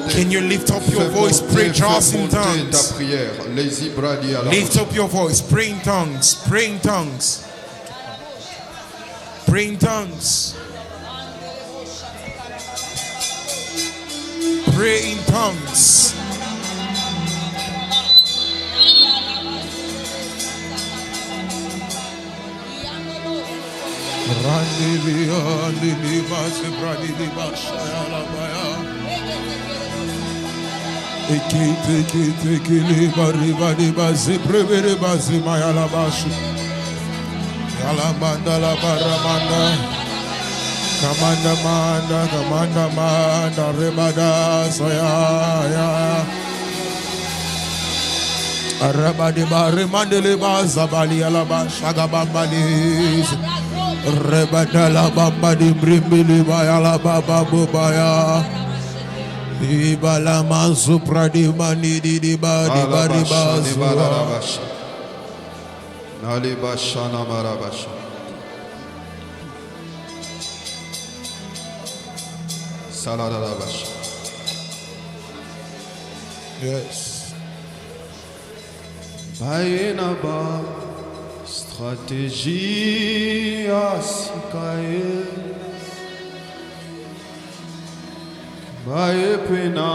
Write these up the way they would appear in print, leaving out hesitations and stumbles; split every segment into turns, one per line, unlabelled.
Can you lift up your voice, pray just in tongues? Lift up your voice, pray in tongues, pray in tongues, pray in tongues, pray in tongues. Kamanda rebada saya Arabadi bari mandele bazabali alaba shagabambalis rebadala bambadi brimbili bayala baba bubaya ibala mansu pradi mani di badi bari bazu nali bashana marabasha saladarabash. Yes. Bayenaba stratégie asikaye bayepena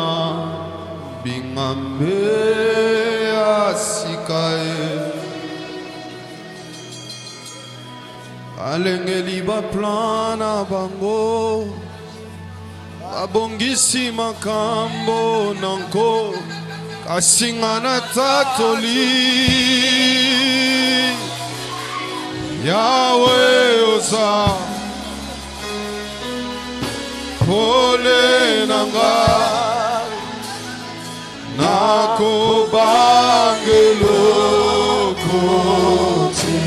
bingambe asikaye alengeli ba plana bango abongisi makambo nanko kasingana tatoli Yahweh oza pole nanga nako bangelo kote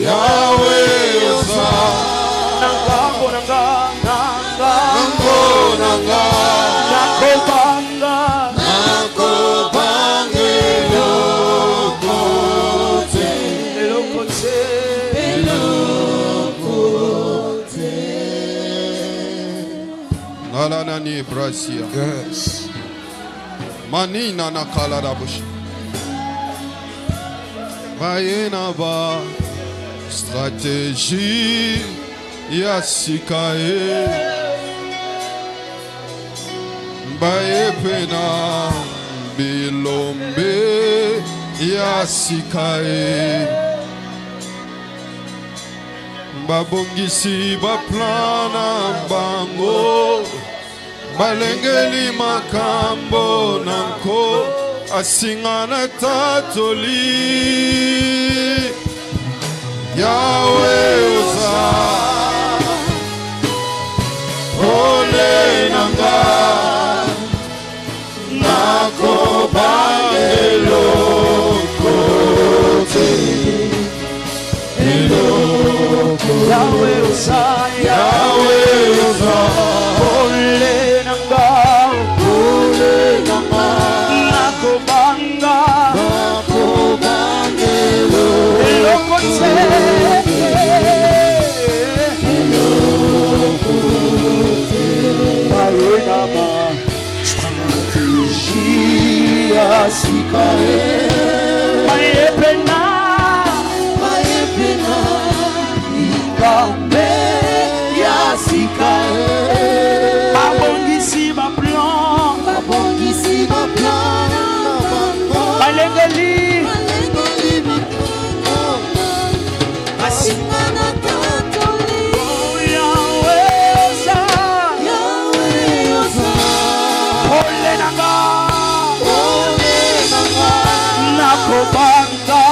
Yahweh oza nako Alanani Brasia. Yes. Manina nakala rabush. Bayena ba stratégie yasikae
Baepena bilombe ya sikae babongisi baplana bango balengeli makambo nanko asingana tatoli Yahweh oza ole nanga nako bangelo kote
Yahweh oza ole nanga nako bangelo kote Sikae Maepena Ikambe ya sikae Babongisi ma plan Balengeli Asingana tatoli Yahweh oza Ole nanga Nakobanga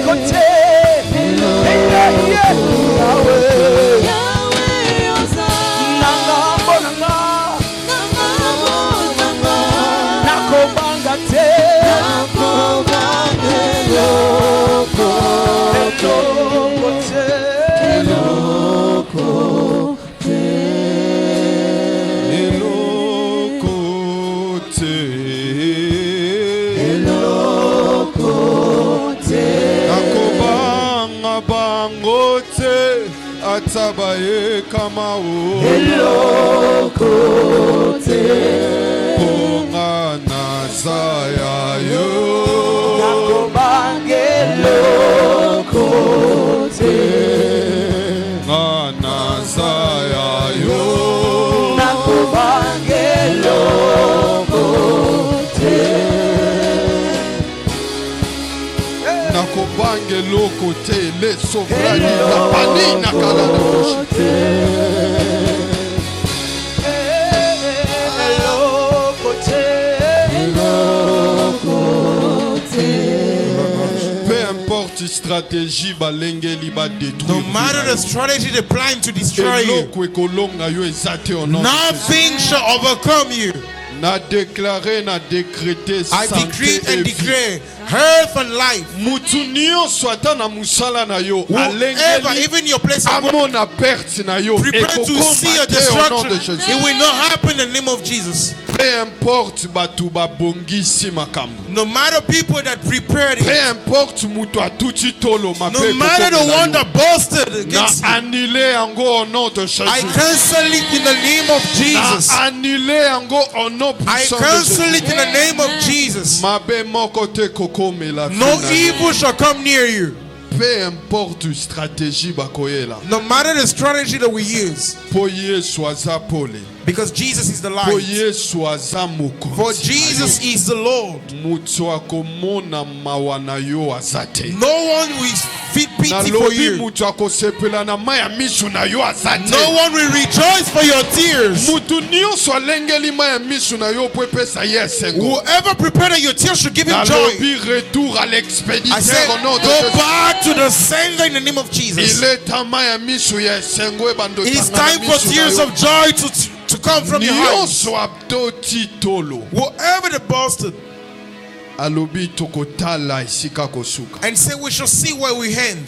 kote Yahweh oza nanga nakobanga te
Atabaye kamao
elokote
Ponga nazaya yo
Nakobange elokote
nazaya yo
Nakobange elokote
Nakobange lokote le sovrani la panina kalana stratégie balengeli ba détruire.
No matter the strategy they plan to destroy you, nothing shall overcome you.
Na déclaré, na décrété.
I decree and declare health and life. Whoever, even your place of work, prepare to see a destruction. It will not happen in the name of Jesus. No matter people that prepared it, no matter the one that boasted against me, I cancel it in the name of Jesus. I cancel it in the name of Jesus. No evil shall come near you. No matter the strategy that we use, because Jesus is the light. For Jesus is the Lord. No one will feel pity for you. No one will rejoice for your tears. Whoever prepared your tears should give him joy. I said, go back to the sender in the name of Jesus. It is time for tears of joy to come from your heart. Whoever the boasted and say we shall see where we end.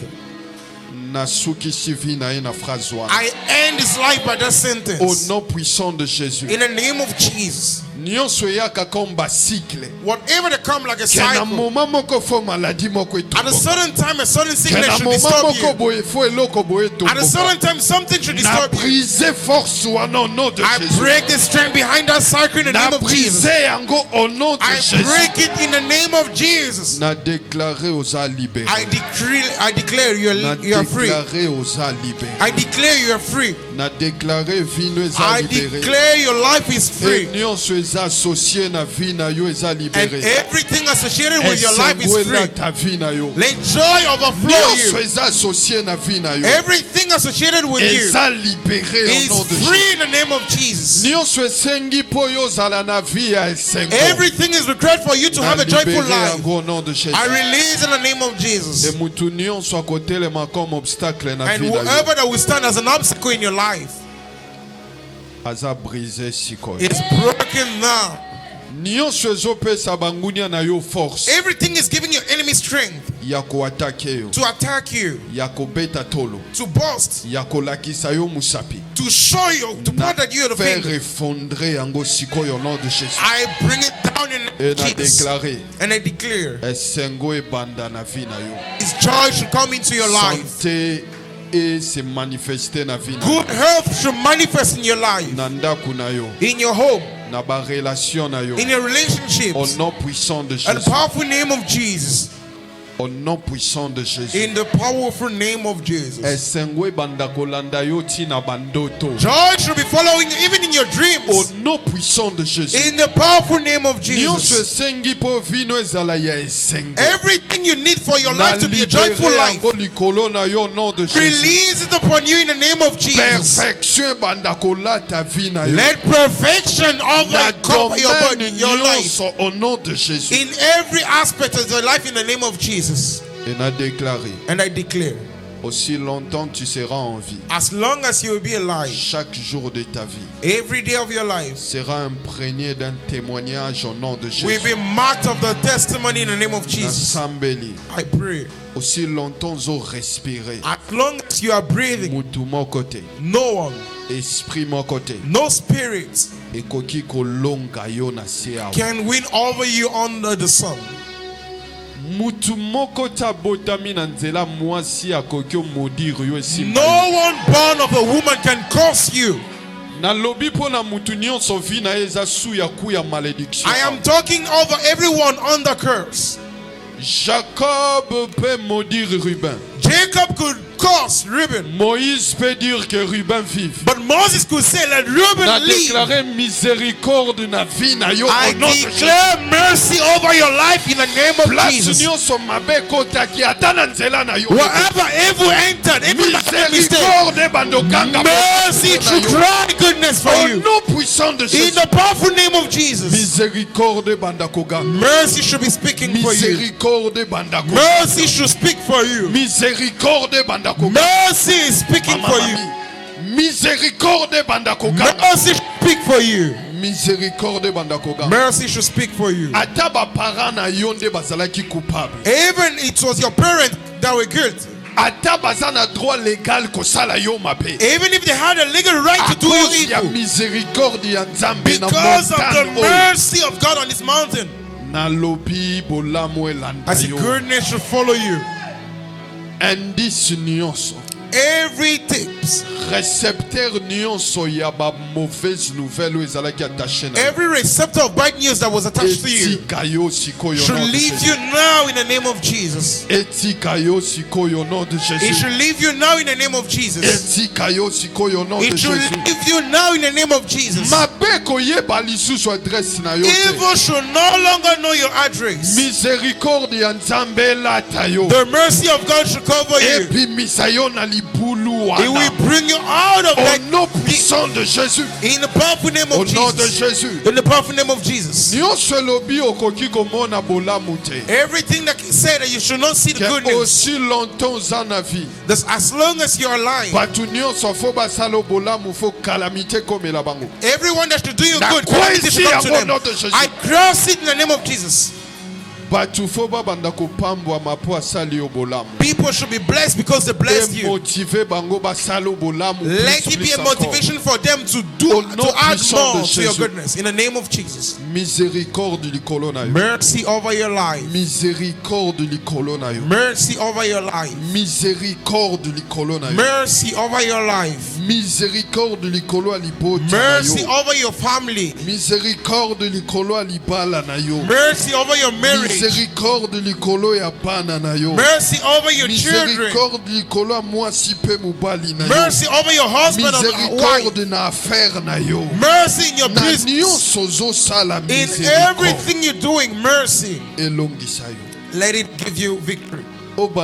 I end his life by that sentence.
Au nom puissant de Jésus.
In the name of Jesus. Whatever they come like a cycle. At a certain time, a certain sickness should disturb you. At a certain time, something should disturb you. I break the strength behind that cycle in the name of Jesus. I break it in the name of Jesus. I declare you are free. I declare you are free. I declare your life is free. And everything associated with your life is free. Let joy overflow you. Everything associated with you is free in the name of Jesus. Everything is required for you to have a joyful life. I release in the name of Jesus. And whoever that will stand as an obstacle in your life is broken now. Everything is giving your enemy strength to attack you, to boast, to show you, to point at you the finger. I bring it down in Jesus, and I declare His joy should come into your life. Good health should manifest in your life, in your home, in your relationships, in the powerful name of Jesus.
Au nom puissant de Jésus.
In the powerful name of Jesus. Joy should be following even in your dreams.
Au nom puissant de Jésus.
In the powerful name of Jesus. Everything you need for your life to be a joyful life, release it upon you in the name of Jesus. Let perfection overcome your body, your life. In every aspect of your life in the name of Jesus.
And I
declare,
aussi longtemps tu seras en vie,
as long as you will be alive,
chaque jour de ta vie,
every day of your life
sera imprégné d'un témoignage au nom de Jésus.
Will be marked of the testimony in the name of Jesus. I pray.
Aussi longtemps vous respirez,
as long as you are breathing, no one,
esprit mon côté,
no spirit can win over you under the sun. No one born of a woman can curse you. I am talking over everyone under curse.
Jacob peut maudire Ruben.
Jacob could curse Reuben.
Moïse peut dire que Ruben vive.
But Moses could say let Reuben live. I declare mercy over your life in the name of Jesus. Wherever evil entered, every mistake, mercy to try goodness for you. In the powerful name of Jesus. Mercy should be speaking for you. Mercy should speak for you. Mercy is speaking for you. Mercy should speak for you. Mercy should speak for you. Even it was your parents that were guilty. Even if they had a legal right to do you evil, because of the mercy of God on this mountain, as a goodness should follow you. Every tips, every receptor of bad news that was attached to you should leave you now in the name of Jesus. It should leave you now in the name of Jesus. It should leave you now in the name of Jesus. Evil should no longer know your address. The mercy of God should cover you. He will bring you out of that. In the powerful name of Jesus. In the powerful name of Jesus. Everything that said that you should not see the goodness. As long as you are alive. Everyone that should do you good, calamity should come to them. I cross it in the name of Jesus. People should be blessed because they blessed you. Let it be a motivation for them to add more to your goodness. In the name of Jesus. Mercy over your life. Mercy over your life. Mercy over your life. Mercy over your family. Mercy over your marriage. Mercy over your children. Mercy over your husband and wife. Mercy in your business. In everything you're doing, mercy. Let it give you victory. Let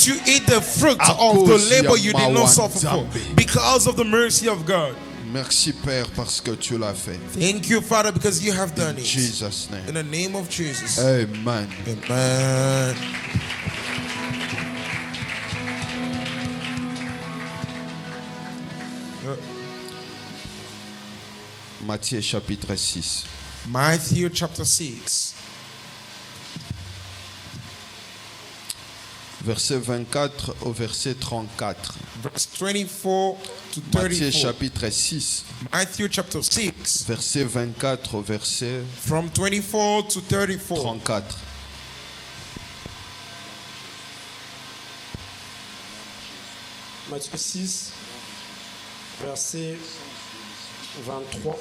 you eat the fruit of the labor you did not suffer for because of the mercy of God.
Merci Père parce que tu l'as fait.
Thank you, Father, because you have done it.
In Jesus' name.
In the name of Jesus.
Amen.
Amen.
Matthieu chapitre 6.
Matthew chapter 6.
Verset 24 au verset 34.
Verse 24 to 34.
Matthieu chapitre 6.
Matthew chapter 6.
Verset 24 au verset
from 24 to 34.
34.
Matthieu 6, verset 23,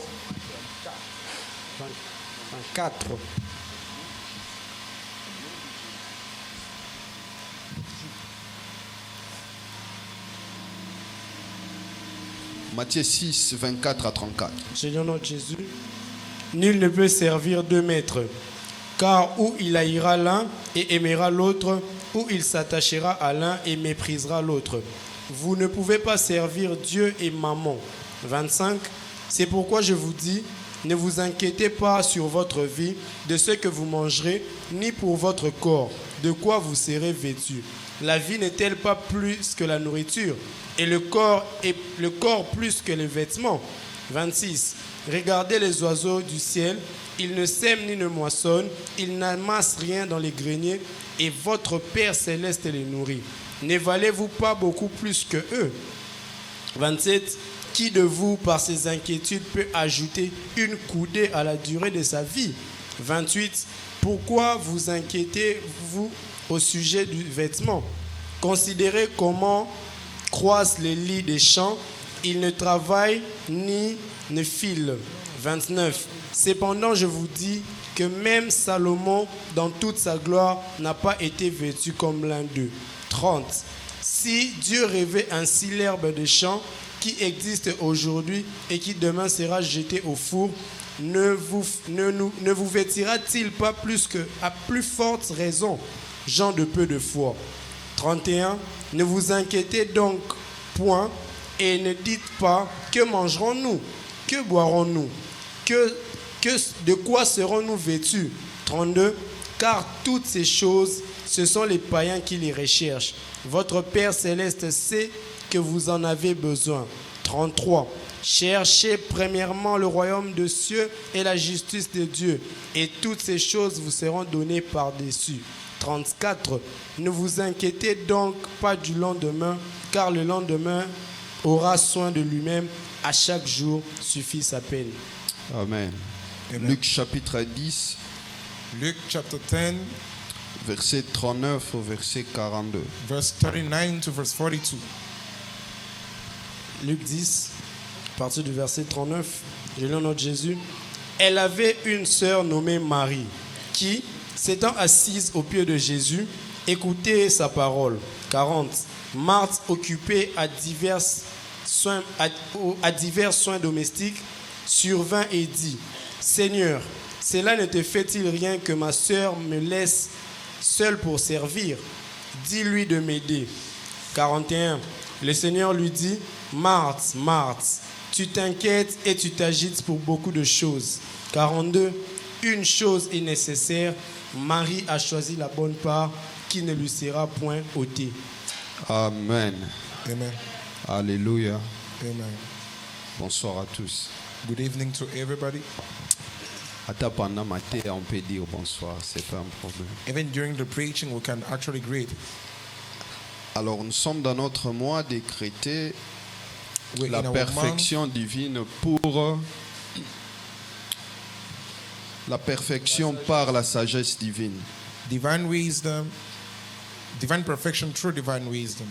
24.
Matthieu 6, 24 à 34.
Seigneur notre Jésus, nul ne peut servir deux maîtres, car ou il haïra l'un et aimera l'autre, ou il s'attachera à l'un et méprisera l'autre. Vous ne pouvez pas servir Dieu et Mammon. 25. C'est pourquoi je vous dis, ne vous inquiétez pas sur votre vie, de ce que vous mangerez, ni pour votre corps, de quoi vous serez vêtus. La vie n'est-elle pas plus que la nourriture, et le corps plus que les vêtements? 26. Regardez les oiseaux du ciel, ils ne sèment ni ne moissonnent, ils n'amassent rien dans les greniers, et votre Père céleste les nourrit. Ne valez-vous pas beaucoup plus que eux? 27. Qui de vous, par ses inquiétudes, peut ajouter une coudée à la durée de sa vie? 28. Pourquoi vous inquiétez-vous au sujet du vêtement? Considérez comment croissent les lys des champs. Ils ne travaillent ni ne filent. 29. Cependant, je vous dis que même Salomon, dans toute sa gloire, n'a pas été vêtu comme l'un d'eux. 30. Si Dieu rêvait ainsi l'herbe des champs qui existe aujourd'hui et qui demain sera jetée au four, ne vous vêtira-t-il pas plus que à plus forte raison, gens de peu de foi? 31. Ne vous inquiétez donc point et ne dites pas que mangerons-nous, que boirons-nous, de quoi serons-nous vêtus? 32. Car toutes ces choses, ce sont les païens qui les recherchent. Votre Père céleste sait que vous en avez besoin. 33. Cherchez premièrement le royaume des cieux et la justice de Dieu, et toutes ces choses vous seront données par-dessus. 34. Ne vous inquiétez donc pas du lendemain, car le lendemain aura soin de lui-même. À chaque jour suffit sa peine.
Amen.
Amen.
Luc chapitre 10.
Luc chapter 10.
Verset 39 au verset 42.
Verse 39 to verse 42.
Luc 10, à partir du verset 39, je lis notre Jésus. Elle avait une sœur nommée Marie, qui, s'étant assise aux pieds de Jésus, écoutait sa parole. 40. Marthe, occupée à divers soins domestiques, survint et dit: Seigneur, cela ne te fait-il rien que ma sœur me laisse seule pour servir? Dis-lui de m'aider. 41. Le Seigneur lui dit: Marthe, Marthe, tu t'inquiètes et tu t'agites pour beaucoup de choses. 42. Une chose est nécessaire. Marie a choisi la bonne part qui ne lui sera point ôtée.
Amen.
Amen.
Alléluia.
Amen.
Bonsoir à tous.
Good evening to everybody.
Ata pendant matin, on peut dire bonsoir, c'est pas un problème.
Even during the preaching, we can actually greet.
Alors, nous sommes dans notre mois décrété la perfection divine pour la perfection par la sagesse divine.
Divine wisdom, divine perfection through divine wisdom.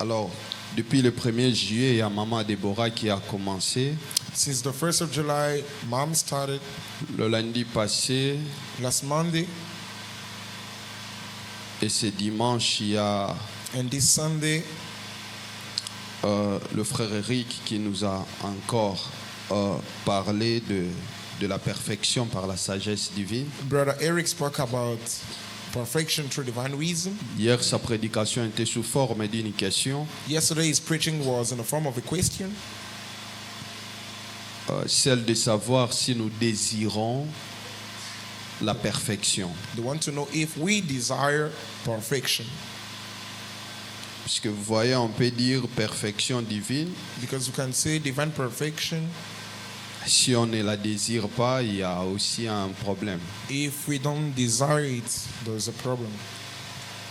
Alors, depuis le 1er juillet, il y a Maman Déborah qui a commencé.
Since the 1st of July, Mom started.
Le lundi passé.
Last Monday.
Et ce dimanche, il y a
and this Sunday,
le frère Eric qui nous a encore parlé de la perfection par la sagesse divine.
Brother Eric spoke about perfection through divine wisdom.
Hier, sa prédication était sous forme d'une question.
Yesterday, his preaching was in the form of a question.
Celle de savoir si nous désirons la perfection.
They want to know if we desire perfection.
Parce que vous voyez, on peut dire perfection divine.
Because you can say divine perfection.
Si on ne la désire pas, il y a aussi un problème.
If we don't desire it, there's a problem.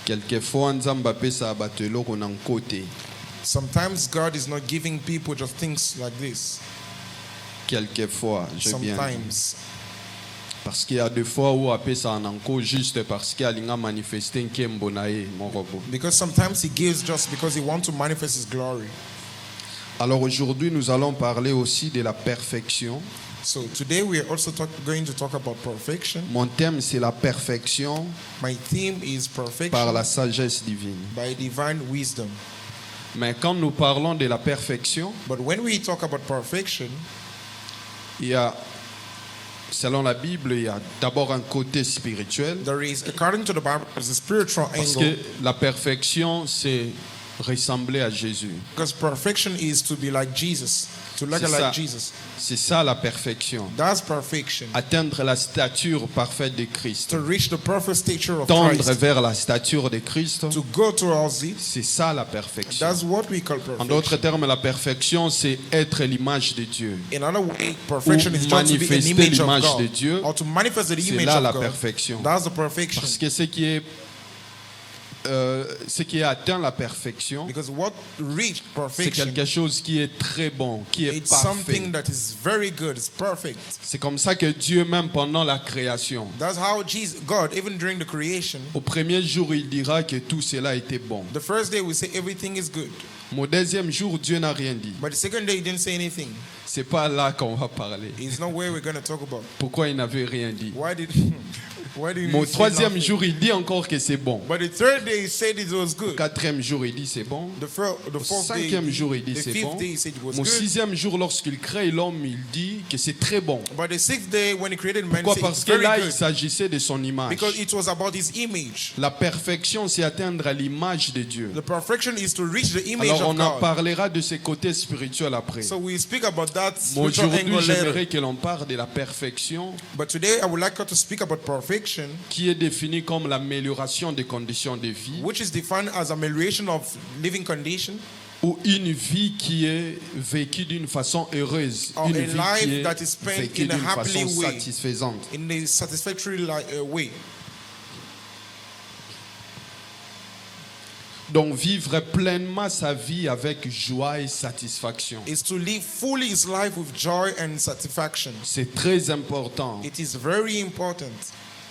Quelquefois, Nzamba pesa abatelo qu'on côté.
Sometimes God is not giving people just things like this.
Quelquefois, je bien.
Sometimes.
Parce qu'il y a des fois où appelle ça en encore juste parce qu'il a manifesté un kembonae mon robot.
Because sometimes he gives just because he wants to manifest his glory.
Alors aujourd'hui, nous allons parler aussi de la perfection.
So today we are also going to talk about perfection.
Mon thème c'est la perfection.
My theme is perfection
par la sagesse divine.
By divine wisdom.
Mais quand nous parlons de la perfection,
but when we talk about perfection,
il y a, selon la Bible, il y a d'abord un côté spirituel.
There is, according to the Bible, there's a spiritual angle.
Parce que la perfection, c'est ressembler à Jésus.
Because perfection is to be like Jesus, to look like Jesus.
C'est ça la perfection.
That's perfection.
Atteindre la stature parfaite de Christ.
To reach the perfect stature of
Tendre
Christ.
vers la stature de Christ.
To go towards it.
C'est ça la perfection.
That's what we call perfection.
En d'autres termes, la perfection, c'est être l'image de Dieu.
In other way, perfection
ou
is just to be an image of God.
De Dieu.
Or to manifest the image
là
of
la
God.
Perfection.
That's the perfection.
Parce que ce qui atteint la perfection, c'est quelque chose qui est très bon, qui est parfait. C'est comme ça que Dieu, même pendant la création,
God, even during the creation,
au premier jour, il dira que tout cela était bon.
The first day we say everything is good.
Au deuxième jour, Dieu n'a rien dit.
But the second day he didn't say anything.
C'est pas là qu'on va parler.
It's not where we're going to talk about.
Pourquoi il n'avait rien dit?
Mon
troisième jour, il dit encore que c'est bon.
But the third day he said it was good.
Quatrième jour, il dit c'est bon.
The
cinquième jour, il dit c'est bon. Au sixième jour, lorsqu'il crée l'homme, il dit que c'est très bon.
But the sixth day, when he created man,
pourquoi? Parce que là, il s'agissait de son image.
Because it was about his image.
La perfection, c'est atteindre l'image de Dieu.
The perfection is to reach the image
Alors,
of God.
on en parlera de ce côté spirituel après.
So we speak about that spiritual
angle later. Aujourd'hui, j'aimerais que l'on parle de la perfection.
But today, I would like to speak about perfection.
Qui est défini comme l'amélioration des conditions de vie.
Which is defined as amélioration of living condition.
Ou une vie qui est vécue d'une façon heureuse.
Or
une
a
vie
life
qui est
that is spent
vécue
in a
d'une
happy
façon
way.
satisfaisante.
In a satisfactory way.
Donc vivre pleinement sa vie avec joie et satisfaction.
Is to live fully his life with joy and satisfaction.
C'est très important.
It is very important.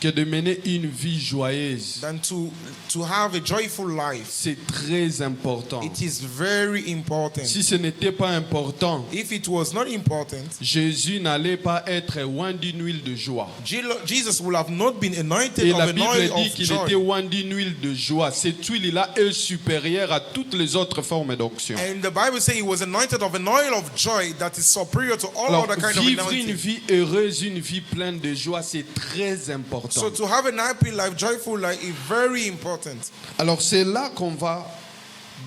Que de mener une vie joyeuse.
Than to have a joyful life.
C'est très important.
It is very important.
Si ce n'était pas important,
if it was not important,
Jésus n'allait pas être oint d'une huile de joie.
Jesus would have not been anointed
Et
of
la
an
Bible
oil
dit
of
qu'il
joy.
était oint d'une huile de joie. Cette huile-là est supérieure à toutes les autres formes d'onction.
And the Bible says he was anointed of an oil of joy that is superior to all
Alors,
other kind of
vivre
anointing.
une vie heureuse, une vie pleine de joie, c'est très important.
So to have an happy life, joyful life is very important.
Alors c'est là qu'on va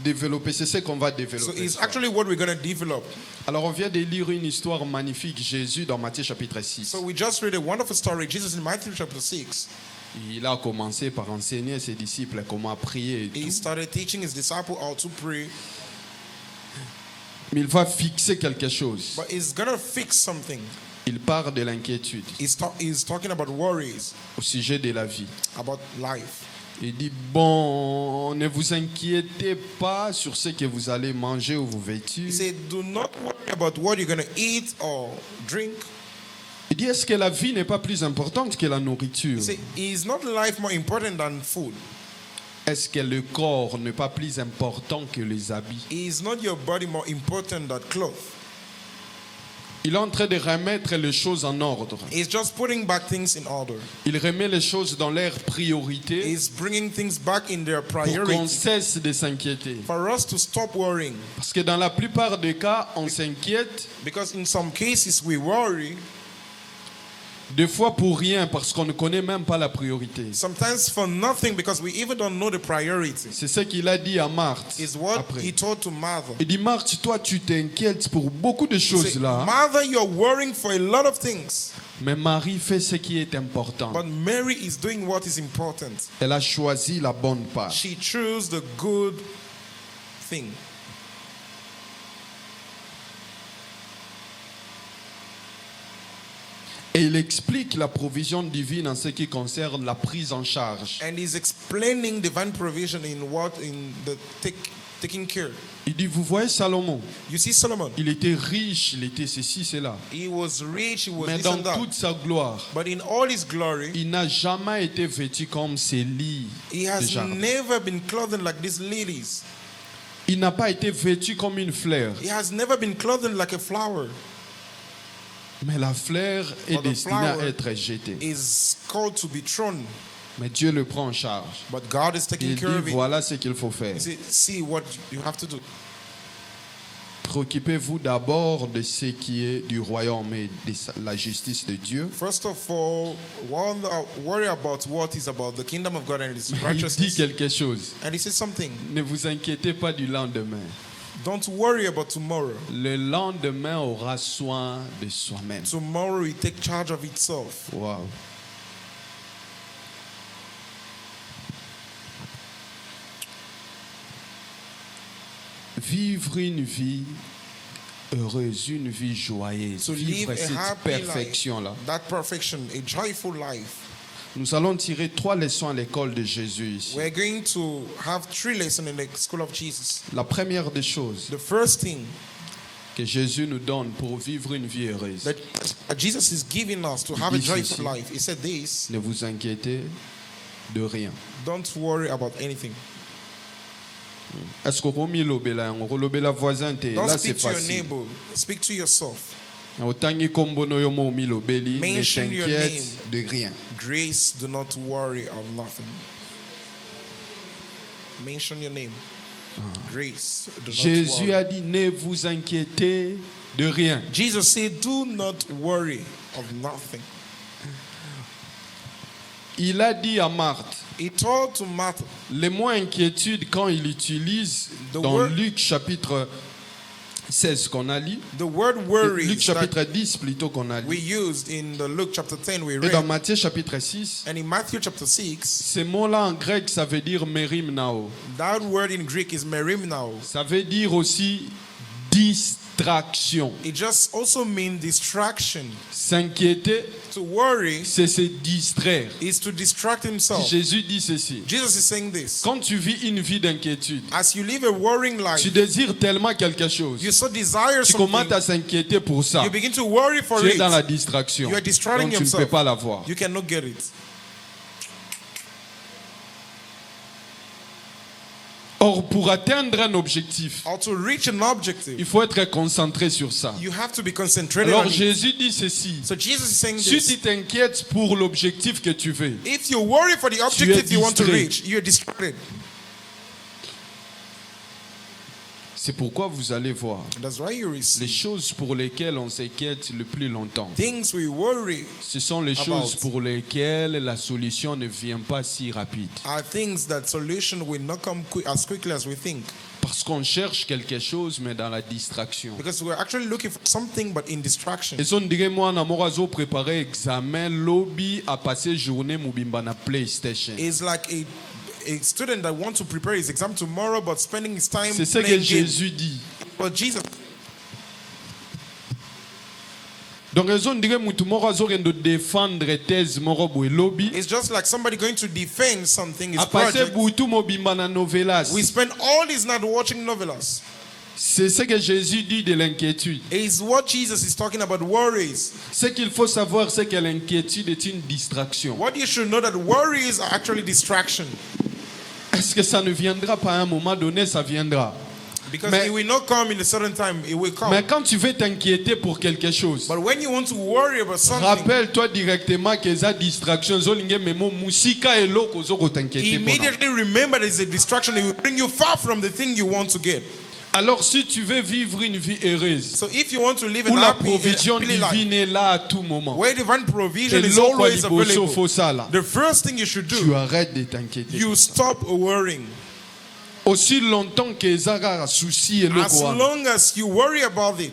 développer, c'est ce qu'on va développer.
So it's actually what we're going to develop.
Alors on vient de lire une histoire magnifique, Jésus dans Matthieu chapitre 6.
So we just read a wonderful story, Jesus in Matthew chapter 6.
Il a commencé par enseigner ses disciples comment prier et
He
tout.
started teaching his disciples how to pray.
Mais il va fixer quelque chose.
But he's gonna fix something.
Il part de l'inquiétude.
He's talking about worries.
Au sujet de la vie.
About life.
Il dit, bon, ne vous inquiétez pas sur ce que vous allez manger ou vous vêtir.
He said, do not worry about what you're going to eat or drink.
Il dit, est-ce que la vie n'est pas plus importante que la nourriture?
He said, is not life more important than food?
Est-ce que le corps n'est pas plus important que les habits?
Is not your body more important than clothes?
Il est en train de remettre les choses en ordre.
He's just putting back things in order.
Il remet les choses dans leur priorité.
He's bringing things back in their
Pour
priority.
qu'on cesse de s'inquiéter.
For us to stop worrying.
Parce que dans la plupart des cas, on s'inquiète.
Because in some cases we worry.
Des fois pour rien, parce qu'on ne connaît même pas la priorité.
Sometimes for nothing, because we even don't know the priority.
C'est ce qu'il a dit à Marthe.
Is what
après.
he told to Martha.
Il dit, Marthe, toi tu t'inquiètes pour beaucoup de choses là.
Martha, you're worrying for a lot of things.
Mais Marie fait ce qui est important.
But Mary is doing what is important.
Elle a choisi la bonne part.
She chose the good thing.
Et il explique la provision divine en ce qui concerne la prise en charge.
And he's explaining divine provision in the taking care.
Il dit, vous voyez Salomon,
You see Solomon.
il était riche, il était ceci, cela.
He was rich, he was
Mais
this
dans
and that.
toute sa gloire,
But in all his glory,
il n'a jamais été vêtu comme ces lits
he
de
has
jardin.
never been clothed like these lilies.
Il n'a pas été vêtu comme une fleur.
He has never been clothed like a flower.
Mais la fleur est
But the
destinée à
flower
être jetée.
is called to be thrown.
Mais Dieu le prend en charge.
But God is taking
Il
care of
dit,
it.
voilà ce qu'il faut faire.
He said, see what you have to do.
Préoccupez-vous d'abord de ce qui est du royaume et de la justice de Dieu.
First of all, worry about what is about the kingdom of God and His
Il dit
righteousness.
quelque chose.
And he says something.
Ne vous inquiétez pas du lendemain.
Don't worry about tomorrow.
Le lendemain aura soin de soi-même.
Tomorrow will take charge of itself.
Wow. Vivre une vie heureuse, une vie joyeuse,
To live
vivre
a
cette
happy life,
perfection-là.
that perfection, a joyful life.
Nous allons tirer 3 leçons à l'école de Jésus ici.
We're going to have 3 lessons in the school of Jesus.
La première des choses
The first thing
que Jésus nous donne pour vivre une vie heureuse,
that Jesus is giving us to have a joyful life, he said this:
ne vous inquiétez de rien.
don't worry about anything.
Est-ce qu'on lobela voisin te
Don't
là c'est
speak to your
facile.
neighbor, speak to yourself.
Otangi kombo no yo mo milobeli, ne
Mention your
t'inquiète
name.
de rien.
Grace, do not worry of nothing. Mention your name. Grace, do not
Jésus
worry.
a dit ne vous inquiétez de rien.
Jesus said, do not worry of nothing.
Il a dit à Marthe,
He told to Martha,
le mot inquiétude quand il utilise
The
dans
word-
Luc chapitre 16 qu'on a lu,
the word worry
Luc chapitre
that
10 plutôt qu'on a
we
lu,
used in the Luke chapter 10 we
et dans
read,
Matthieu chapitre 6,
and in Matthew chapter 6,
ce mot-là en grec ça veut dire merimnao.
that word in Greek is merimnao.
Ça veut dire aussi distraction.
It just also means distraction.
S'inquiéter,
To worry
c'est se distraire.
is to distract himself.
Jésus dit ceci.
Jesus is saying this.
Quand tu vis une vie d'inquiétude,
As you live a worrying
tu
life,
désires tellement quelque chose,
you so desire
tu commences
something,
à s'inquiéter pour ça.
you begin to worry for
Tu es dans la
it.
distraction.
You are distracting
Donc tu ne
yourself.
peux pas l'avoir.
You cannot get it.
Or, pour atteindre un objectif,
Or to reach an objective,
il faut être concentré sur ça.
you have to be concentrated
Alors
on it.
Jésus dit ceci.
So Jesus is saying
Si
this.
tu t'inquiètes pour l'objectif que tu veux,
If you worry for the objective you want to
distrait.
reach, you're distracted.
c'est pourquoi vous allez voir
That's why you
les
receive
choses pour lesquelles on s'inquiète le plus longtemps.
things we worry
Ce sont les choses pour lesquelles la solution ne vient pas si rapide.
are things that solution will not come as quickly as we think.
Parce qu'on cherche quelque chose, mais dans la distraction.
Because we're actually looking for something but in distraction.
Et si on dirait moi, Namorazo préparer examen, lobby à passer journée moubimba na PlayStation.
It's like a student that wants to prepare his exam tomorrow but spending his time
C'est ce que
playing games.
Jésus dit.
But Jesus,
Donc raison dire mutu moko azokendo défendre thèse moko boye lobby.
It's just like somebody going to defend something is
Apase
project.
butu mobimba na novelas.
We spend all this night watching novelas.
C'est ce que Jésus dit de l'inquiétude.
It's what Jesus is talking about, worries.
Ce qu'il faut savoir, c'est que l'inquiétude est une distraction.
What you should know that worries are actually distraction.
Est-ce que ça ne viendra pas à un moment donné? Ça viendra.
Because it will not come in a certain time, it will come.
Mais quand tu veux t'inquiéter pour quelque chose,
But when you want to worry about something,
rappelle-toi directement que ça distraction.
immediately remember there is a distraction that will bring you far from the thing you want to get.
Alors si tu veux vivre une vie heureuse,
So if you want to live
où
an
la
happy
provision
life,
divine est là à tout moment,
where divine provision
et
is
l'eau
always
kwa liboso
available,
faut ça là,
the first thing you should
tu
do,
arrêtes de t'inquiéter.
you stop worrying.
Aussi longtemps que les soucis et
As long as you worry about it,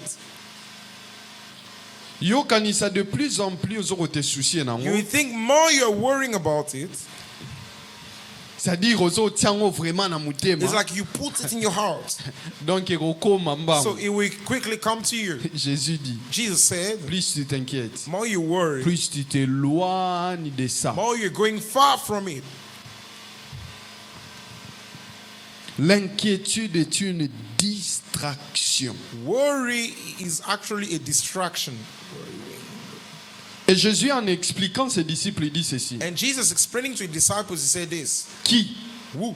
yo kanisa de plus en plus aux tes soucis na
you think more you're worrying about it.
c'est-à-dire aux tiango vraiment na mutema.
It's like you put it in your heart.
Donc iroko mamba.
So it will quickly come to you.
Jésus dit,
Jesus said,
plus tu t'inquiètes,
more you worry,
plus tu t'éloignes de ça.
more you're going far from it.
L'inquiétude est une distraction.
Worry is actually a distraction.
Et Jésus, en expliquant ses disciples, il dit ceci.
And Jesus explaining to his disciples, he said this,
Qui,
who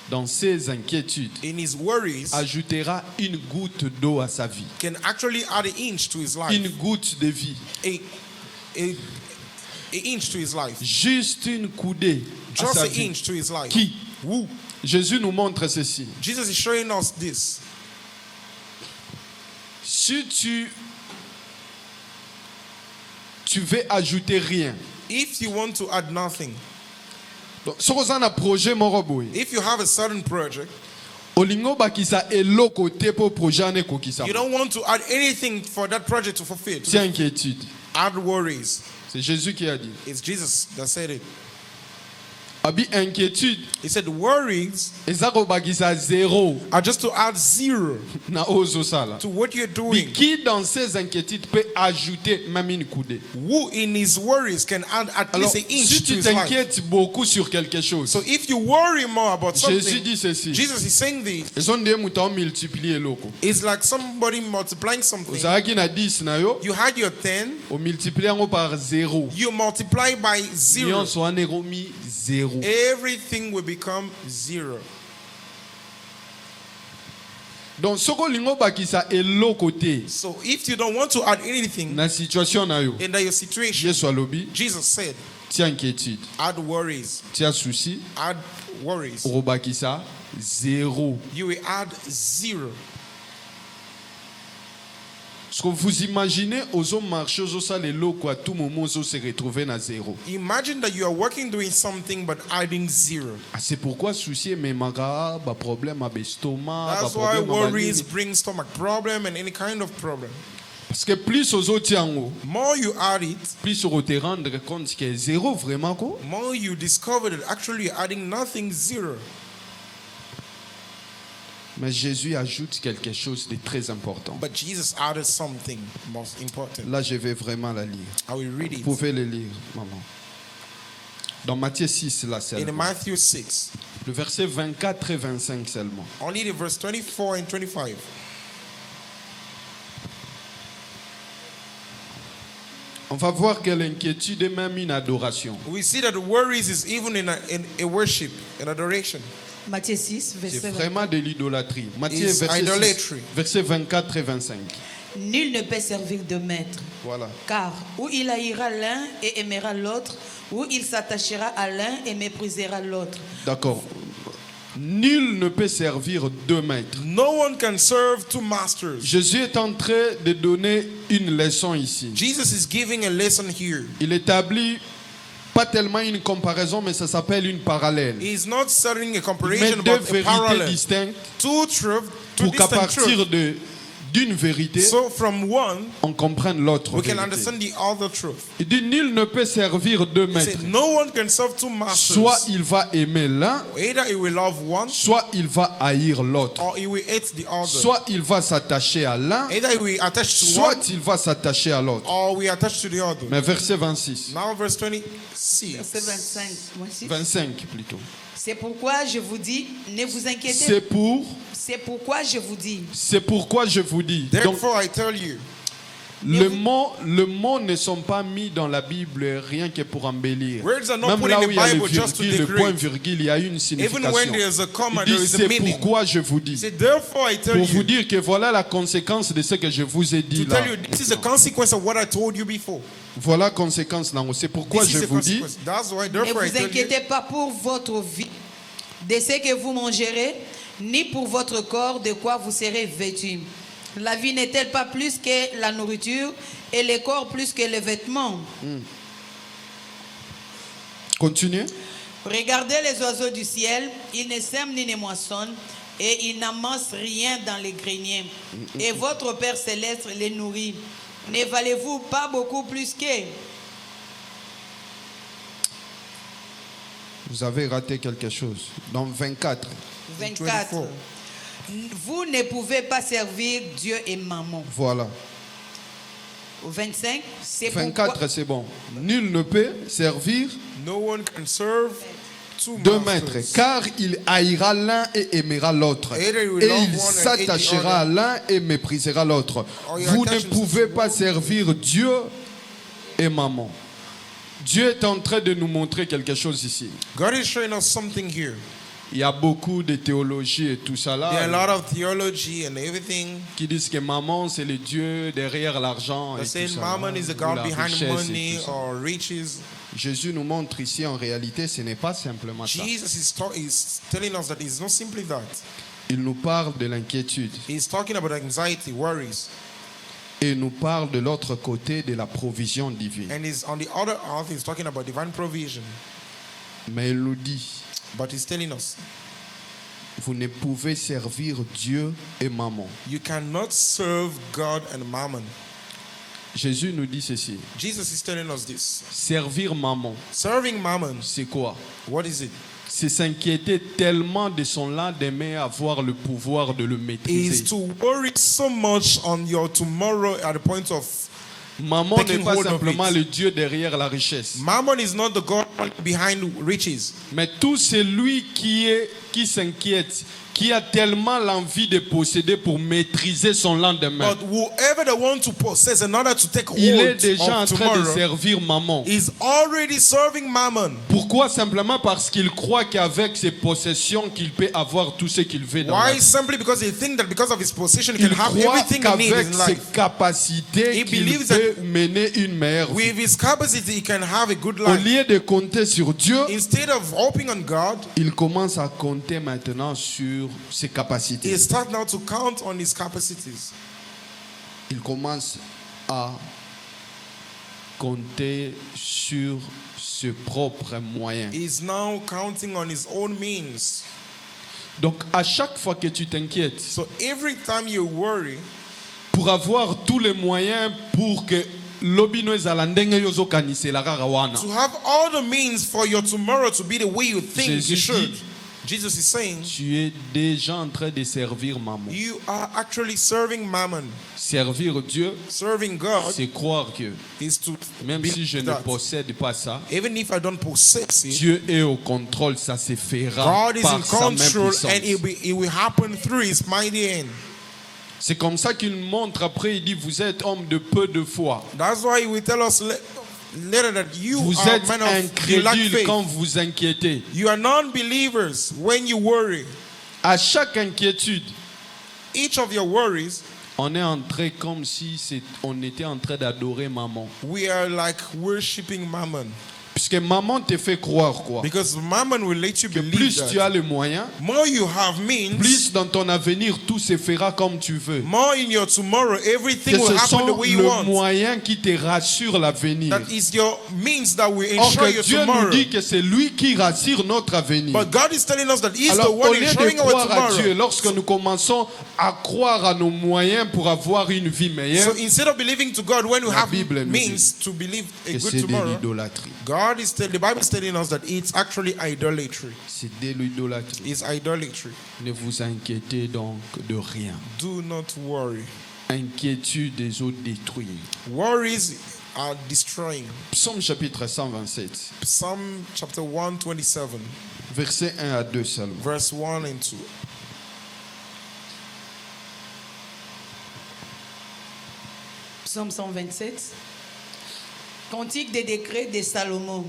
dans ses inquiétudes,
in his worries
ajoutera une goutte d'eau à sa vie?
can actually add an inch to his life.
Une goutte de vie.
A inch to his life.
Juste une coudée à
Just
sa
an
vie.
inch to his life.
Qui?
Who?
Jésus nous montre ceci.
Jesus is showing us this.
Si tu veux ajouter rien.
If you want to add nothing,
Donc, si vous avez un projet moroboy,
if you have a certain project,
olingo bakisa eloko te po projet ne kokisa.
you don't want to add anything for that project to fulfill.
C'est inquiétude.
Add worries.
C'est Jésus qui a dit.
It's Jesus that said it.
Abi inquiétude.
He said worries
Ezako bakisa zéro
are just to add zero
na ozo sala.
to what you're
Mais
doing.
qui dans ses inquiétudes peut ajouter même une coudée?
Who in his worries can add at
Alors,
least an
si
inch to
tu
his life.
t'inquiètes beaucoup sur quelque chose,
So if you worry more about
Jésus
something,
dit ceci.
Jesus is saying this.
Ils ont des moutons multipliés loko.
It's like somebody multiplying something.
Ozaki na 10 na yo,
You had your 10,
o multiplier ngo par 0.
you multiply by 0.
Nyonso ane romi 0.
Everything will become 0.
Donc soko lingo bakisa eloko te
So if you don't want to add anything
na situation na yo.
in your situation,
Yesu alobi,
Jesus said,
tia inquiétude,
add worries.
tia souci,
Add worries.
obakisa 0.
You will add 0.
Est-ce que vous imaginez aux marchés aux salles loko à tout moment aux se retrouver na 0?
Imagine that you are working doing something but adding 0.
C'est pourquoi souci mais maga ba problème à estomac, ba
That's why
problème à
worries bring stomach problem and any kind of problem.
parce que plus aux autres tiango,
More you add it,
plus on te rendre compte que 0 vraiment quoi.
more you discover that actually you're adding nothing, 0.
Mais Jésus ajoute quelque chose de très important.
But Jesus added something most important.
Là, je vais vraiment la lire.
I will read
Vous
it.
pouvez le lire, maman. Dans Matthieu 6, là
In
seulement.
Matthew 6,
Le verset 24 et 25 seulement.
only the verse 24 and 25.
On va voir que l'inquiétude est même une adoration.
We see that worries is even in a worship, an adoration.
Matthieu 6,
C'est
verset 20.
vraiment de l'idolâtrie. Matthieu
It's
verset 6,
idolatry.
verset 24 et 25.
Nul ne peut servir de maître,
Voilà.
car ou il haïra l'un et aimera l'autre, ou il s'attachera à l'un et méprisera l'autre.
D'accord. Nul ne peut servir deux maîtres.
No one can serve two masters.
Jésus est en train de donner une leçon ici.
Jesus is giving a lesson here.
Il établit pas tellement une comparaison, mais ça s'appelle une parallèle.
He's not setting a
Il met
comparison
deux
about a
vérités
parallel.
distinctes
Two truths, two
pour qu'à
distinct
partir
truths.
d'une vérité,
so from one,
on comprend l'autre
we can
vérité.
understand the other truth.
Il dit, nul ne peut servir deux
He
maîtres.
said, no one can serve two masters.
Soit il va aimer l'un,
Either he will love one,
soit il va haïr l'autre.
or he will hate the other.
Soit il va s'attacher à l'un,
Either he will attach to one,
soit il va s'attacher à l'autre.
or we attach to the other.
Mais verset 26.
Now verse 26.
Verset 25. Voici.
25 plutôt.
C'est pourquoi je vous dis, ne vous inquiétez
C'est
pourquoi je vous dis.
C'est pourquoi je vous dis. Donc,
Therefore I tell you,
le mot ne sont pas mis dans la Bible rien que pour embellir.
words are not
Même
put
là
in
où
the
il y a le
Bible just to
virgule, le point
decorate.
virgule, il y a une
Even when
signification.
there's a comma,
Il
there
dit,
is a
c'est
meaning.
pourquoi je vous
He
dis.
said, therefore I tell
Pour vous
you,
dire que voilà la conséquence de ce que je vous ai dit
to
là.
tell you, this is the consequence of what I told you before.
Voilà la conséquence là. C'est pourquoi
This
je
is the
vous dis.
consequence. That's why,
Ne
therefore I
vous
tell you,
inquiétez pas pour votre vie, de ce que vous mangerez, ni pour votre corps, de quoi vous serez vêtus. La vie n'est-elle pas plus que la nourriture et le corps plus que les vêtements?
Continuez.
Regardez les oiseaux du ciel, ils ne sèment ni ne moissonnent, et ils n'amassent rien dans les greniers. Et votre Père céleste les nourrit. Ne valez-vous pas beaucoup plus qu'eux?
Vous avez raté quelque chose. Dans 24.
24. Vous ne pouvez pas servir Dieu et maman.
Voilà.
25, c'est
24,
pourquoi...
c'est bon. Nul ne peut servir
no one can serve two
deux
masters.
maîtres, car il haïra l'un et aimera l'autre.
Either he will
Et
love
il
one and hate the
s'attachera à
other.
l'un et méprisera l'autre.
Or your
Vous ne
attention
pouvez
to
pas
one.
servir Dieu et maman. Dieu est en train de nous montrer quelque chose ici.
God is showing us something here.
Il y a beaucoup de théologie et tout ça
There are a
là
lot of theology and everything.
qui disent que maman c'est le Dieu derrière l'argent et
They're
tout
saying
ça.
mammon is the
ou
God
la
behind
richesse et
money
tout ça.
or riches.
Jésus nous montre ici en réalité ce n'est pas simplement ça.
Jesus is telling us that it's not simply that.
Il nous parle de l'inquiétude
He's talking about anxiety, worries.
et nous parle de l'autre côté de la provision divine.
And he's on the other half, he's talking about divine provision.
Mais il nous dit,
But he's telling us,
vous ne pouvez servir Dieu et maman.
you cannot serve God and mammon.
Jésus nous dit ceci,
Jesus is telling us this.
servir maman,
Serving mammon,
c'est quoi?
what is it?
C'est s'inquiéter tellement de son lendemain, avoir le pouvoir de le
Is
maîtriser.
to worry so much on your tomorrow at the point of
Maman
taking
n'est pas
hold of
simplement
it.
le Dieu derrière la richesse,
mammon is not the God behind riches.
mais tout celui qui s'inquiète, qui a tellement l'envie de posséder pour maîtriser son lendemain.
But whoever they want to possess in order to take
Il est
hold
déjà en
of
train de
tomorrow
servir maman.
is already serving mammon.
Pourquoi? Simplement parce qu'il croit qu'avec ses possessions, qu'il peut avoir tout ce qu'il veut dans la
Why?
vie.
Simply because they think that because of his possession he
Il
can have
croit
everything he needs
qu'avec
in
ses
life.
capacités,
He
qu'il
believes
peut mener une meilleure vie.
With his capacity he can have a good
Au
life.
lieu de compter sur Dieu,
Instead of hoping on God,
il commence à compter maintenant sur ses capacités.
he starts now to count on his capacities.
Il commence à compter sur ses propres moyens.
He's now counting on his own means.
Donc à chaque fois que tu t'inquiètes,
So every time you worry,
pour avoir tous les moyens pour que lobino ezala ndenge yo zokanisela kaka wana,
to have all the means for your tomorrow to be the way you think
Jésus
you should.
dit,
Jesus is saying,
tu es déjà en train de servir maman.
you are actually serving mammon.
Servir Dieu,
Serving God
c'est croire que
is to
même si je ne
that.
possède pas ça,
Even if I don't possess it,
Dieu est au contrôle, ça se fera
God is in
par sa main
control
puissante.
and it will happen through his mighty hand.
C'est comme ça qu'il montre après, il dit, vous êtes homme de peu de foi.
That's why he will tell us later that you
Vous
are
êtes
men of you lack
incrédule
faith.
quand vous inquiétez.
You are non-believers when you worry.
À chaque inquiétude,
Each of your worries,
on est entré comme si on était en train d'adorer maman.
we are like worshiping mammon.
Puisque maman te fait croire quoi?
Because mammon will let you
Que
believe
plus
that
tu as les moyens,
more you have means,
plus dans ton avenir tout se fera comme tu veux.
more in your tomorrow
Que
everything will
ce
happen the
sont
way you
le
want.
moyen qui te rassure l'avenir.
That is your means that will
Or
ensure
que
your
Dieu nous
tomorrow.
dit que c'est lui qui rassure notre avenir.
But God is telling us that He is the
Alors au
one
lieu de
ensuring our
croire à Dieu,
tomorrow.
lorsque nous commençons à croire à nos moyens pour avoir une vie meilleure,
So instead of believing to God when you
La
have
Bible nous
means to believe a
que
good
c'est de
tomorrow,
l'idolâtrie.
the Bible is telling us that it's actually idolatry.
C'est de l'idolâtrie.
It's idolatry.
Ne vous inquiétez donc de rien.
Do not worry.
Inquiétude des autres détruire.
Worries are destroying.
Psaume chapitre 127,
Psalm chapter 127,
versets 1 à 2 seulement.
verse 1 and 2.
Psaume 127. Cantique des décrets de Salomon.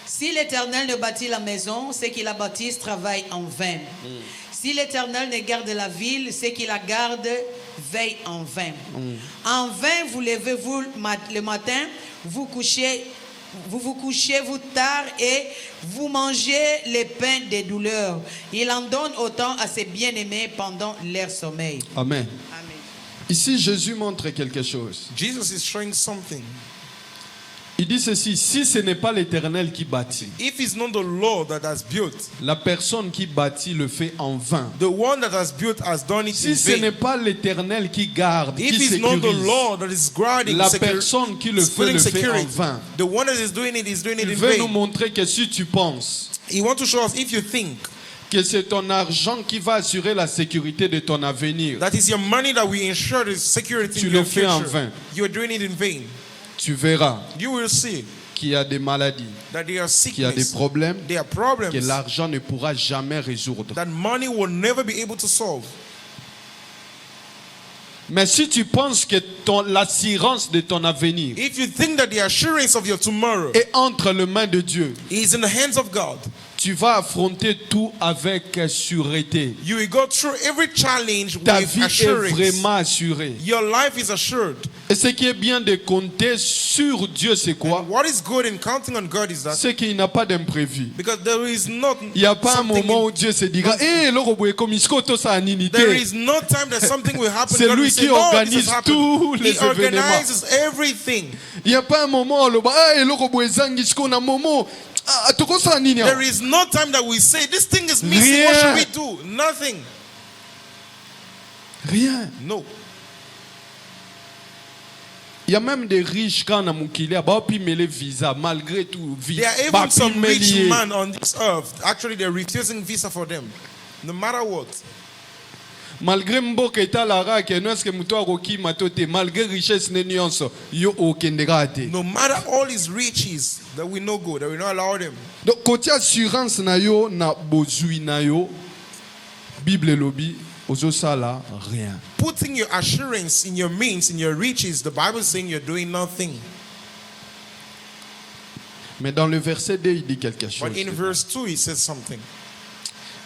Si l'Éternel ne bâtit la maison, ceux qui la bâtissent travaillent en vain. Si l'Éternel ne garde la ville, ceux qui la gardent veillent en vain. En vain vous levez-vous le matin, vous vous couchez tard et vous mangez les pains des douleurs. Il en donne autant à ses bien-aimés pendant leur sommeil.
Amen.
Amen.
Ici, Jésus montre quelque chose.
Jesus is showing something.
Il dit ceci, si ce n'est pas l'Éternel qui bâtit,
If it's not the Lord that has built,
la personne qui bâtit le fait en vain.
the one that has built has done it in
Si ce n'est
vain.
pas l'Éternel qui garde,
If
qui
it's not the
sécurise,
Lord that is guarding,
la personne qui le fait en vain.
the one that is doing it
Il
in
veut nous
vain.
montrer que si tu penses
He wants to show us, if you think
que c'est ton argent qui va assurer la sécurité de ton avenir,
that is your money that will ensure the security
Tu
in
le
your
fais en
future,
vain.
you are doing it in vain.
tu verras
You will see
qu'il y a des maladies,
that there are
qu'il y a des
sickness,
problèmes
there are
que
problems
l'argent ne pourra jamais résoudre.
that money will never be able to solve.
Mais si tu penses que l'assurance de ton avenir
If you think that the assurance of your tomorrow
est entre les mains de Dieu,
is in the hands of God,
tu vas affronter tout avec sûreté.
you will go through every challenge
Ta
with
vie est
assurance.
vraiment assurée.
Your life is assured.
Et ce qui est bien de compter sur Dieu, c'est quoi?
What is good in counting on God is that
C'est qu'il n'y a pas d'imprévu.
because there is not
Il n'y a pas un
something
moment où Dieu se dira, there
is no time that something will happen.
C'est
God
lui
will say,
qui
"No, this
organise
has happened."
tous les
He
événements.
organizes everything.
Il n'y a pas un moment où
There is no time that we say this thing is missing.
Rien.
What should we do? Nothing.
Rien.
No.
Il y a même des riches quand on a moukili, les visas malgré tout.
There are even some rich men on this earth. Actually, they're refusing visa for them, no matter what.
Malgré mboka etalara ke noske muto akoki matote malgré richesse ne nyonso yo okendera te.
No matter all his riches, that we no go, that we not allow them.
Donc côté assurance na yo na bozui na yo Bible lobi ozo sala rien.
Putting your assurance in your means, in your riches, the Bible is saying you're doing nothing.
Mais dans le verset 2 il dit quelque chose.
But in verse 2, he says something.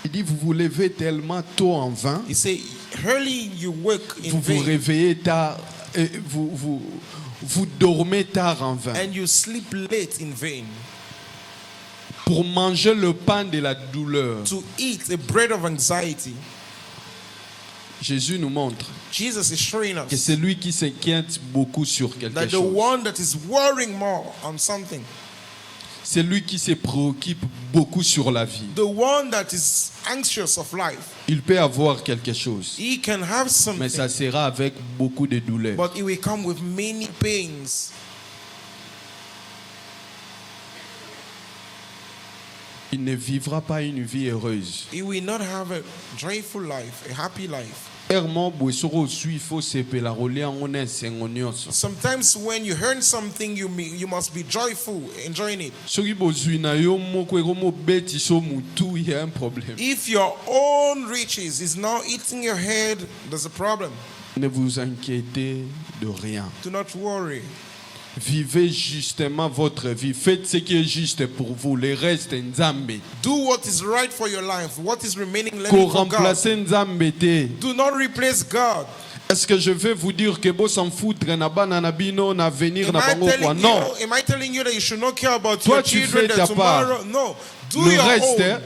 Il dit vous vous levez tellement tôt en vain.
He says, early you work in
Vous vous
vain,
réveillez tard vous dormez tard en vain.
and you sleep late in vain.
Pour manger le pain de la douleur.
To eat a bread of anxiety.
Jésus nous montre
Jesus is showing
que
us
c'est lui qui s'inquiète beaucoup sur quelque
that the
chose.
one that is worrying more on something,
C'est lui qui se préoccupe beaucoup sur la vie.
the one that is anxious of life,
Il peut avoir quelque chose,
he can have
mais
something,
ça sera avec beaucoup de douleur.
but it will come with many pains.
Il ne vivra pas une vie heureuse.
He will not have a joyful life, a happy life. Sometimes when you earn something, you must be joyful, enjoying it. If your own riches is now eating your head, there's a problem.
Ne vous inquiétez de rien.
Do not worry.
Vivez justement votre vie. Faites ce qui est juste pour vous. Le reste, Nzambe.
Do what is right for your life. What is remaining left for God.
Nzambe te.
Do not replace God.
Est-ce que je vais vous dire que vous s'en foutre na banana bino na venir na bango quoi? Non.
Am I telling you that you should not care about
Toi,
your
tu
children
fais ta
tomorrow?
part.
No. Do
Le
your
reste,
own.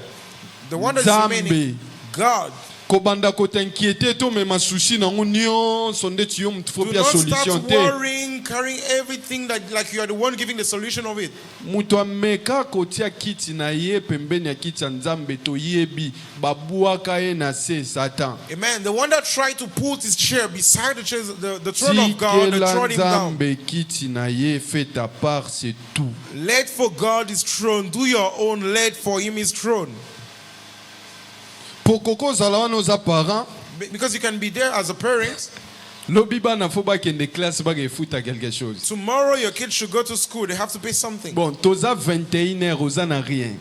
The one that's remaining. God.
Kobanda ko t'inquiéter to me masushi na union sonde tu yom faut
Do
bien
not
solution
start
te.
worrying, carrying everything that like you are the one giving the solution of it.
Mutu ameka kotia kiti na ye pembeni ya kiti ya Nzambe to yebi babuaka ye na se Satan.
Amen. The one that tried to put his chair beside the chair, the throne of God, and trod him down.
Nzambe kiti na ye, fais ta part, c'est tout.
Let for God his throne. Do your own. Let for him his throne.
Pour koko zalawa nos parents.
Because you can be there as a parent.
Lobiba na faut pas qu'il y ait classe ba futa quelque chose.
Tomorrow your kids should go to school. They have to pay something.
Bon, toza 21h oza na rien.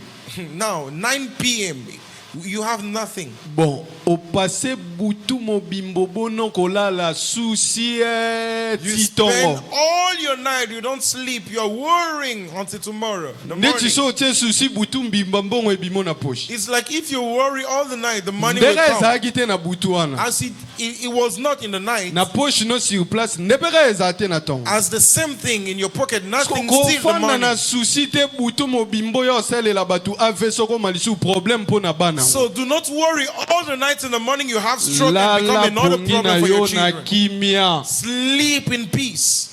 Now 9 p.m. you have nothing.
Bon, au passé butu mobimbo bono kolala souci
You spend all your night, you don't sleep, you're worrying until tomorrow. The morning. It's like if you worry all the night, the money will come. As it was not in the night. As the same thing in your pocket, nothing steals the money. So do not worry all the night in the morning you have stroke and become another problem for your children. Sleep in peace.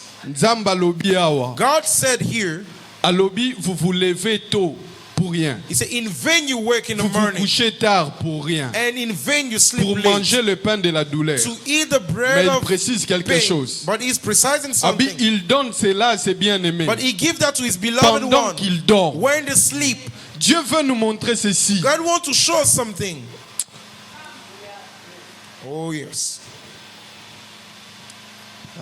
God said here,
Alobi, vous vous levez tôt pour rien.
He said, in vain you wake in the
vous
morning.
Vous couchez tard pour rien.
And in vain you sleep
pour
late.
Manger le pain de la douleur.
To eat the bread
Mais
of
il précise quelque
pain.
chose.
But he's precising something.
Il donne cela à ses bien-aimés.
But he gives that to his beloved
pendant
one.
qu'il dort.
When they sleep.
Dieu veut nous montrer ceci.
God wants to show us something. Oh yes.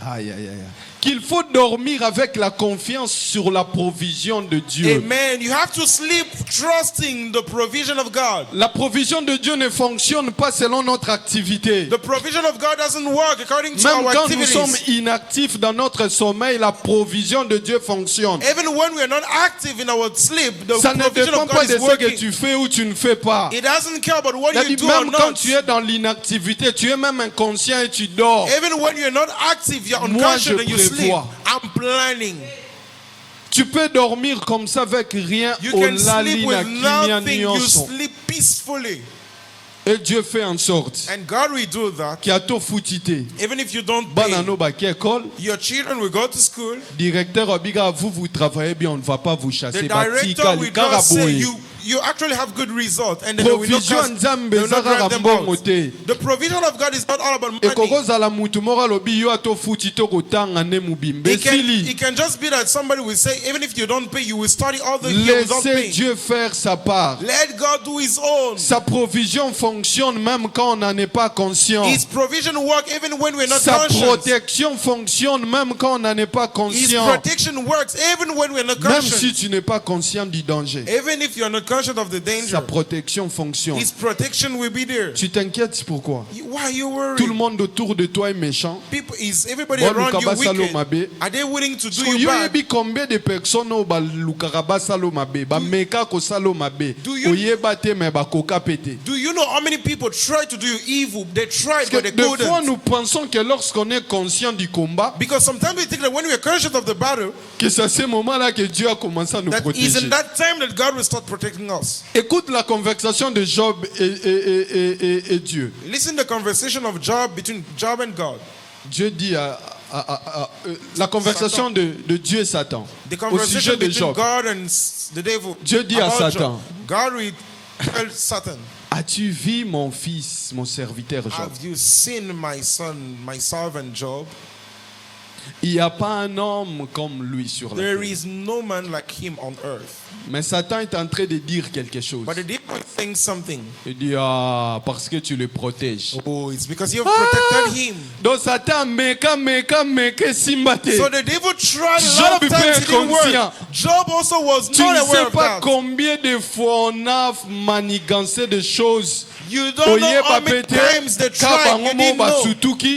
Aïe, aïe, aïe. Qu'il faut dormir avec la confiance sur la provision de Dieu.
Amen. You have to sleep trusting the provision of God.
La provision de Dieu ne fonctionne pas selon notre activité.
The provision of God doesn't work according to our activities.
Même quand nous sommes inactifs dans notre sommeil, la provision de Dieu fonctionne.
Even when we are not active in our sleep, the
ça ne
provision
dépend
of
pas
God
de
is
ce
working.
que tu fais ou tu ne fais pas.
It doesn't care about what you do
même
or
quand
not.
tu es dans l'inactivité, tu es même inconscient et tu dors.
Even when you're not active, you're unconscious and you sleep. I'm planning.
Tu peux dormir comme ça avec rien.
You can sleep with nothing. You sleep peacefully.
Et Dieu fait en sorte
and God will do that.
Even
if you don't pay, your children will go to school.
Directeur Obiga, vous travaillez bien, on ne va pas vous chasser.
The director will not say you actually have good results, and then they will not drive them out. The provision of God is not all about money. It can just be that somebody will say, even if you don't pay, you will study all the year without paying.
Dieu faire sa part.
Let God do His own.
Sa provision fonctionne même quand on n'en est pas conscient.
His provision works even when we're not
Sa
conscious.
protection fonctionne même quand on n'en est pas conscient.
His protection works even when we're not conscious.
Même si tu n'es pas conscient du danger.
Even if you're not conscious of the danger.
Sa protection fonctionne.
His protection will be there.
Tu t'inquiètes pourquoi?
Why are you worried?
Tout le monde autour de toi est méchant.
Is everybody around you wicked? Are they willing to do you bad?
Combien de personnes au balukaraba salomabe, ba meka ko salomabe, oyebate me ba koka pete.
Do you know how many people try to do you evil? They tried but they couldn't.
Des fois nous pensons que lorsqu'on est conscient du combat,
because sometimes we think that when we are conscious of the battle,
que c'est à ce moment-là que Dieu a commencé à nous protéger.
That is in that time that God will start protecting us.
Écoute la conversation de Job et Dieu.
Listen to the conversation of Job between Job and God.
Dieu dit la conversation de Dieu et Satan au sujet de Job.
God and the devil.
Dieu dit à Satan,
God will tell Satan,
as-tu vu mon fils, mon serviteur Job?
Have you seen my son, my servant Job?
Il n'y a pas un homme comme lui sur la terre.
There is no man like him on earth.
Mais Satan est en train de dire quelque chose.
But the devil is saying something.
Il dit parce que tu le protèges.
Oh, it's because you have protected him.
Donc Satan meka simbate.
So the devil tried a lot of times, it didn't work. Job also was not aware of that.
Tu ne sais pas combien de fois on a manigancé des choses
You don't know how many times they tried, you didn't know.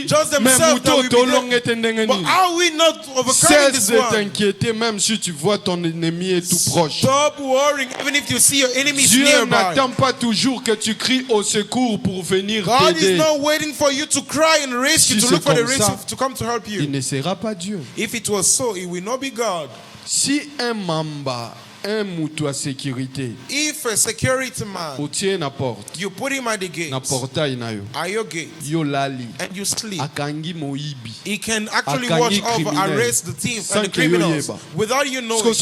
Just themselves that will be there. But how we not overcoming this one?
T'inquiéter même si tu vois ton ennemi est tout proche.
Stop worrying even if you see your enemy is nearby.
Dieu n'attend pas toujours que tu cries au secours pour venir
God
t'aider.
is not waiting for you to cry and rescue, to look for the rescue to come to help you.
Il ne sera pas Dieu.
If it was so, it will not be God.
Si un mamba, un moutou à sécurité,
if a security man,
na porte,
you put him at the gate,
na portail na yo,
at your gate,
yo lali,
and you sleep,
akangi moibi,
he can actually watch over, arrest the thief and the criminals without you knowing. No,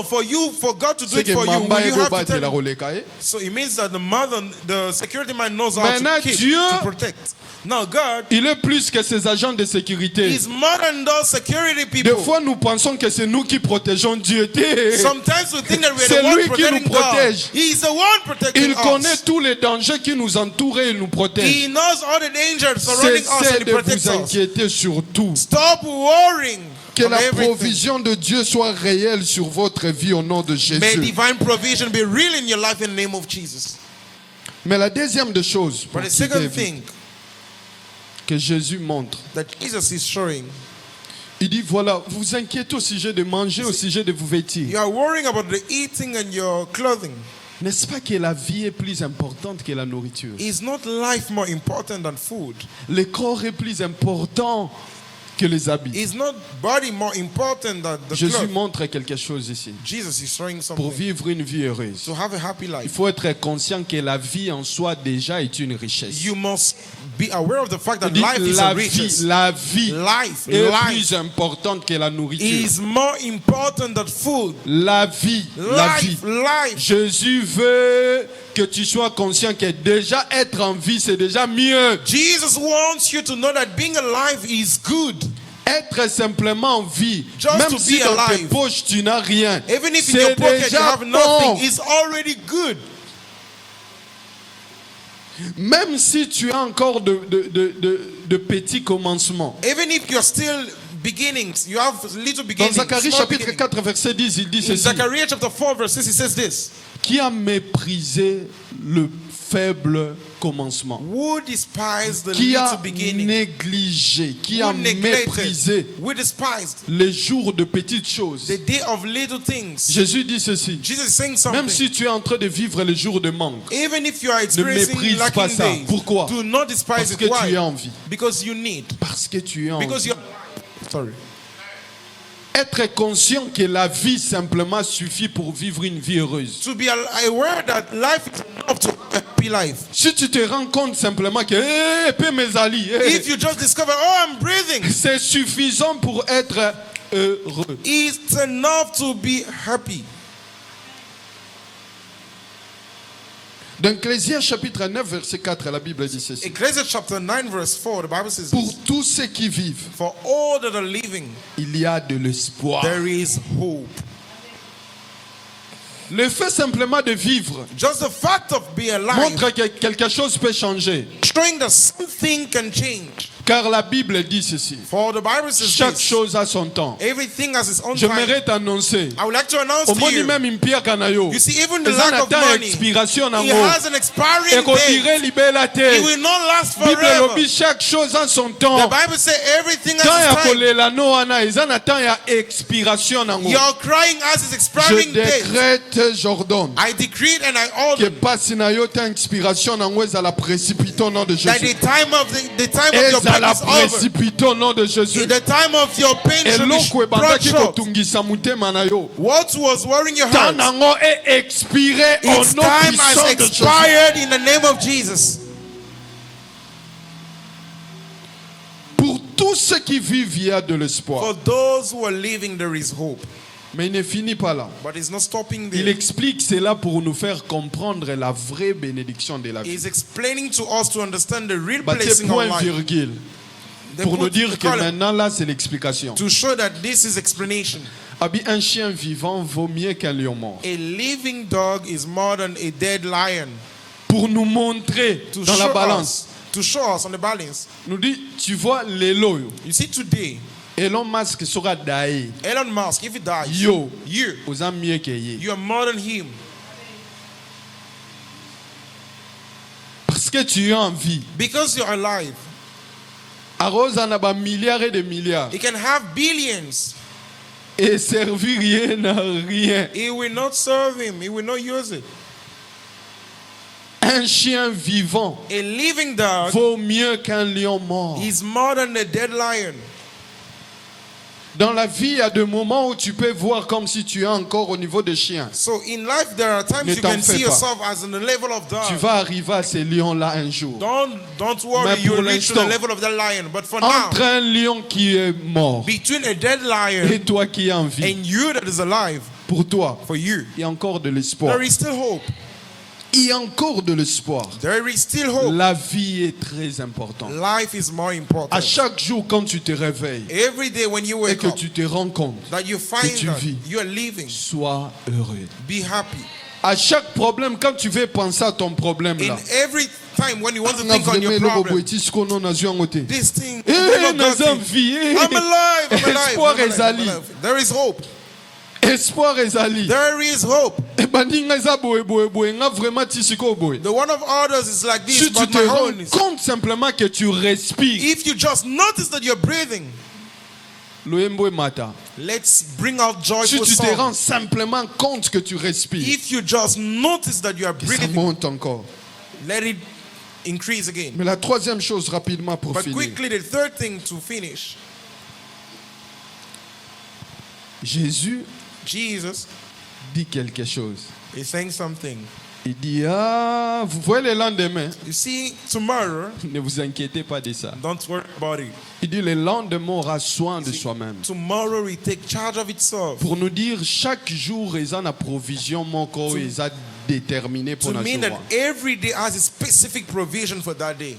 for God to do it for you, you have to tell him. So it means that the security man knows how to keep, to protect. Now God,
il est plus que ses agents de sécurité.
He's more than those security people.
Des fois, nous pensons que c'est nous qui protégeons Dieu.
Sometimes we think that we're the one protecting God. He's the one protecting us.
Il connaît tous les dangers qui nous entourent et il nous protège.
He knows all the dangers surrounding us and He protects us.
Cessez de vous inquiéter sur tout.
Stop worrying.
Que la provision de Dieu soit réelle sur votre vie au nom de Jésus.
May divine provision be real in your life in the name of Jesus.
Mais la deuxième des choses,
but the second thing
que Jésus montre,
that Jesus is showing,
il dit voilà, vous inquiétez au sujet de manger, au sujet de vous vêtir.
You are worrying about the eating and your clothing.
N'est-ce pas que la vie est plus importante que la nourriture?
Is not life more important than food?
Le corps est plus important que les habits.
Is not body more important than the
Jésus
cloth?
montre quelque chose ici.
Jesus is showing something.
Pour vivre une vie heureuse,
to have a happy life,
il faut être conscient que la vie en soi déjà est une richesse.
You must be aware of the fact that life is a riches.
La vie est plus importante que la nourriture.
Is more important than food.
La vie. Jésus veut que tu sois conscient que déjà être en vie c'est déjà mieux.
Jesus wants you to know that being alive is good.
Être simplement en vie,
just
même si dans tes poches tu n'as rien,
even if in your pocket you have nothing, is already good.
Même si tu as encore de petits commencements.
Even if you're still beginnings, you have little beginnings.
Dans Zacharie chapitre 4 verset 10, il dit ceci.
In Zechariah chapter 4 verse 6, he says this.
Qui a méprisé le faible commencement?
Who despised the
qui a
little beginning?
Négligé, qui a méprisé les jours de petites choses.
The day of little things.
Jésus dit ceci.
Jesus is saying something.
Même si tu es en train de vivre les jours de manque,
even if you are
ne méprise pas ça.
Days,
pourquoi?
Do not despise
Parce que tu es en vie.
Because you need.
Parce que tu es en vie.
Sorry.
Être conscient que la vie simplement suffit pour vivre une vie heureuse.
To be aware that life is enough to have a happy life.
Si tu te rends compte simplement que
if you just discover, oh, I'm breathing,
c'est suffisant pour être heureux.
It's enough to be happy.
Dans Ecclésias chapitre 9 verset 4, la Bible dit ceci.
Ecclésias chapter 9 verse 4, the Bible says,
pour tous ceux qui vivent,
for all that are living,
il y a de l'espoir.
There is hope.
Le fait simplement de vivre,
just the fact of being alive,
montre que quelque chose peut changer.
Showing that something can change.
Car la Bible dit ceci.
For the Bible says
chaque
this,
chose a son temps.
Everything has its own time.
J'aimerais t'annoncer.
I would like to announce to you. You see, even the lack of money, it has an expiring date. It will not last forever.
Chaque chose a son temps.
The Bible says everything has its time. You're crying as its expiring date.
Je décrète, j'ordonne.
I decree and I order.
Que passe na yo ta inspiration na ngweza la précipite au nom de Jésus.
That the time of your
la précipite au nom de Jésus.
The time of your pain should be brought short. What was worrying your heart, its time has expired in the name of Jesus.
Pour tous ceux qui vivent, il y a de l'espoir.
For those who are living, there is hope.
Mais il ne finit pas là.
But it's not stopping there.
Il explique cela pour nous faire comprendre la vraie bénédiction de la vie.
He's explaining to us to understand the real blessing of life.
Virgule. Pour nous dire que maintenant là c'est l'explication.
To show that this is explanation.
Un chien vivant vaut mieux qu'un lion mort.
A living dog is more than a dead lion.
Pour nous montrer dans la balance.
To show us on the balance.
Nous dit, tu vois l'élo.
You see today.
Elon Musk sera daé.
Elon Musk, if he dies,
you
are more than him.
Parce que tu es en vie.
Because you're alive.
Arose en a milliards et des milliards.
He can have billions.
Et servir rien à rien.
He will not serve him. He will not use it.
Un chien vivant
A living dog
vaut mieux qu'un lion mort.
is more than a dead lion.
Dans la vie, il y a des moments où tu peux voir comme si tu es encore au niveau des chiens.
So in life, there are times
Ne
you can
t'en
see
fais pas.
yourself as in the level of dog.
Tu vas arriver à ces lions-là un jour.
Don't worry,
Mais
you'll
pour
reach to the
l'instant,
level of that lion. But for
Entre
now,
un lion qui est mort
between a dead lion
et toi qui es en vie,
and you that is alive,
pour toi,
for you,
il y a encore de l'espoir.
there is still hope.
Il y a encore de l'espoir.
There is still hope.
La vie est très importante.
Life is more
À
important.
chaque jour, quand tu te réveilles
Every day when you
et
wake
que
up,
tu te rends compte,
that you find
tu
that
vis.
you are living,
sois heureux.
be happy.
À chaque problème, quand tu veux penser à ton problème
In
là,
every time when you want to think on your problem, this thing,
I'm alive.
I'm alive,
Espoir
I'm alive,
ezali.
I'm alive. There is hope.
Espoir ezali.
There is hope.
The
The one of others is like this,
Si tu
but
te
my
rends
own is.
compte simplement que tu respires,
If you just notice that you're breathing,
loembo mata.
let's bring out
Si
joyful
tu te rends
songs.
simplement compte que tu respires,
If you just notice that you are
que ça
breathing,
monte encore.
let it increase again.
Mais la troisième chose rapidement pour
But
finir.
quickly, the third thing to finish,
Jésus
Jesus
dit quelque chose.
is saying something.
Il dit, ah, vous voyez le lendemain,
You see, tomorrow,
ne vous inquiétez pas de ça.
don't worry about it.
Il dit, le lendemain aura soin de soi-même.
Tomorrow will take charge of itself.
Pour nous dire, chaque jour, ils ont la provision, mon corps, ils ont déterminé pour
To
la
mean
journée.
that every day has a specific provision for that day.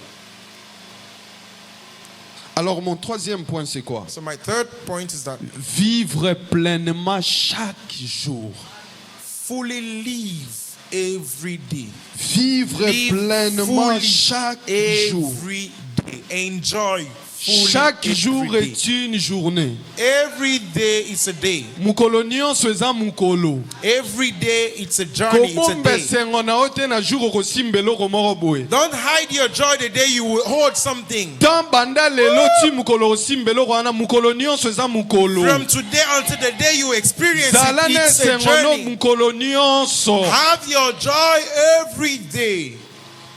Alors, mon troisième point, c'est quoi?
So my third point is that
Vivre pleinement chaque jour.
fully live every day.
Vivre
Live
pleinement
fully
chaque jour.
every day. Enjoy fully
Chaque
every
jour
day.
est une journée.
Every day is a day.
Mukolo nyonso eza mukolo.
Every day it's a journey. It's a
Kobomba
day.
esengo na yo te na jour okosimbela eloko moko boye.
Don't hide your joy the day you will hold something.
Tant banda lelo ti mukolo osimbela eloko wana mukolo nyonso eza mukolo.
From today until the day you experience
Zala
it,
na
it's a
esengo no
journey.
mukolo nyonso.
Have your joy every day.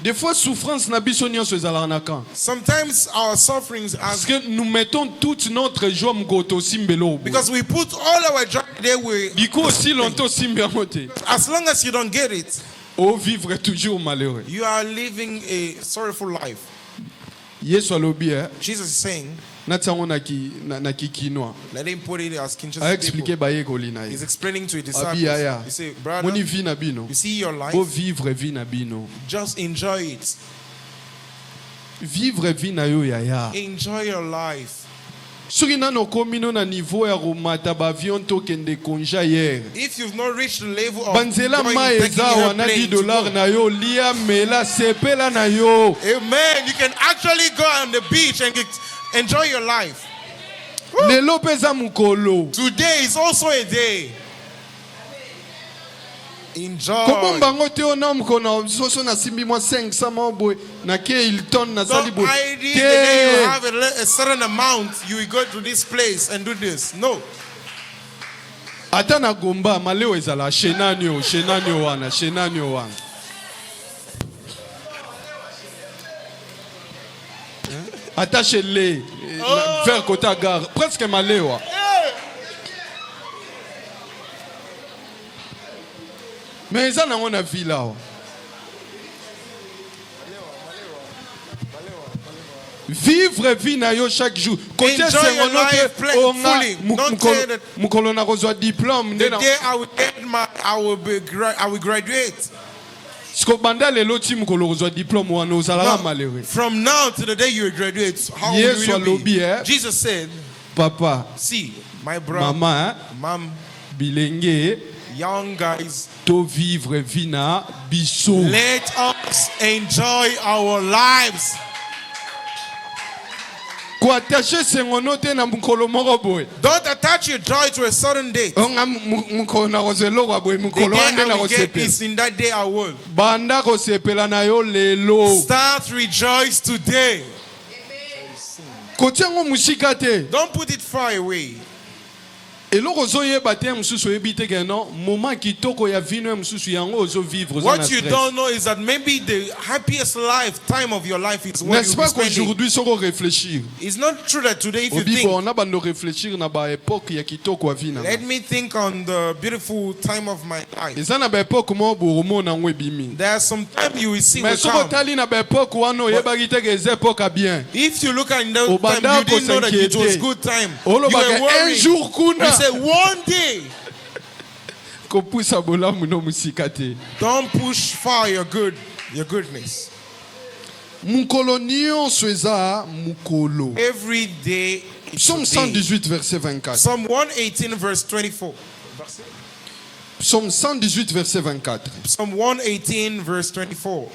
Des fois souffrance na biso nyonso ezalaka na kan.
Sometimes our sufferings
Parce
are
que nous mettons toute notre joie mukolo osimbela obo.
because we put all our joy there.
Du coup aussi longtemps osimbela mote.
As long as you don't get it,
O vivre toujours malheureux.
you are living a sorrowful life.
Yesu alobi
Jesus is saying,
natango na kikinwa.
let him put it as
A
Kinshasa
expliquer
people.
bayekoli na ye.
He's explaining to his disciples.
Abi aya.
He say, brother,
Moni vi na bino.
you see your life,
O vivre vie na bino.
just enjoy it.
Vivre vie na yo yaya.
Enjoy your life.
Soki nano komi no na niveau ya komata ba avion to kende konja hier.
If you've not reached the level of
Banzela
going,
ma
taking
eza wana
airplane to
$10
go.
na yo lia mela sepela na yo.
Amen. You can actually go on the beach and enjoy your life.
Lelo peza mukolo.
Today is also a day. Enjoy.
Kobomba ngo te ona mukona soso na simbi mo 500 mo boy na ke Hilton na sali
Don't
boy.
ID the day you have a certain amount, you will go to this place and do this. No.
Ata na gomba maleo ezala shenani wana. Ata shele vers côté gare presque malewa. Mais eza nango na ville awa. Vivre vie na yo chaque jour. Côté
Enjoy
sengo
your
no
life
te onga
fully. Don't say that-
mukolo na kozwa diplôme
The
nde na
day I will graduate.
siko banda lelo ti mukolo kozwa diplôme wana ozalaka malheureux.
From now to the day you graduate, how
Yesu
will you
alobi,
be? Jesus said,
Papa,
see, my brother,
mama,
mom,
bilenge
young guys,
to vivre vie na biso.
let us enjoy our lives. Don't
attach your joy to a certain date. The day I will get is in that day I will. Start rejoice today. Don't put it far away.
What you don't
know is that maybe the happiest lifetime of your life is when you spend. It's not true that today if you think, let me think on the beautiful time of my life. There's some time you will see will come. If you look at that time, you didn't know that it was good time. You were worried. One day. Don't push far your goodness. Every day.
Psaume 118 verset 24.
Psalm 118 verse 24.
Psaume 118 verset 24.
Psalm 118 verse 24.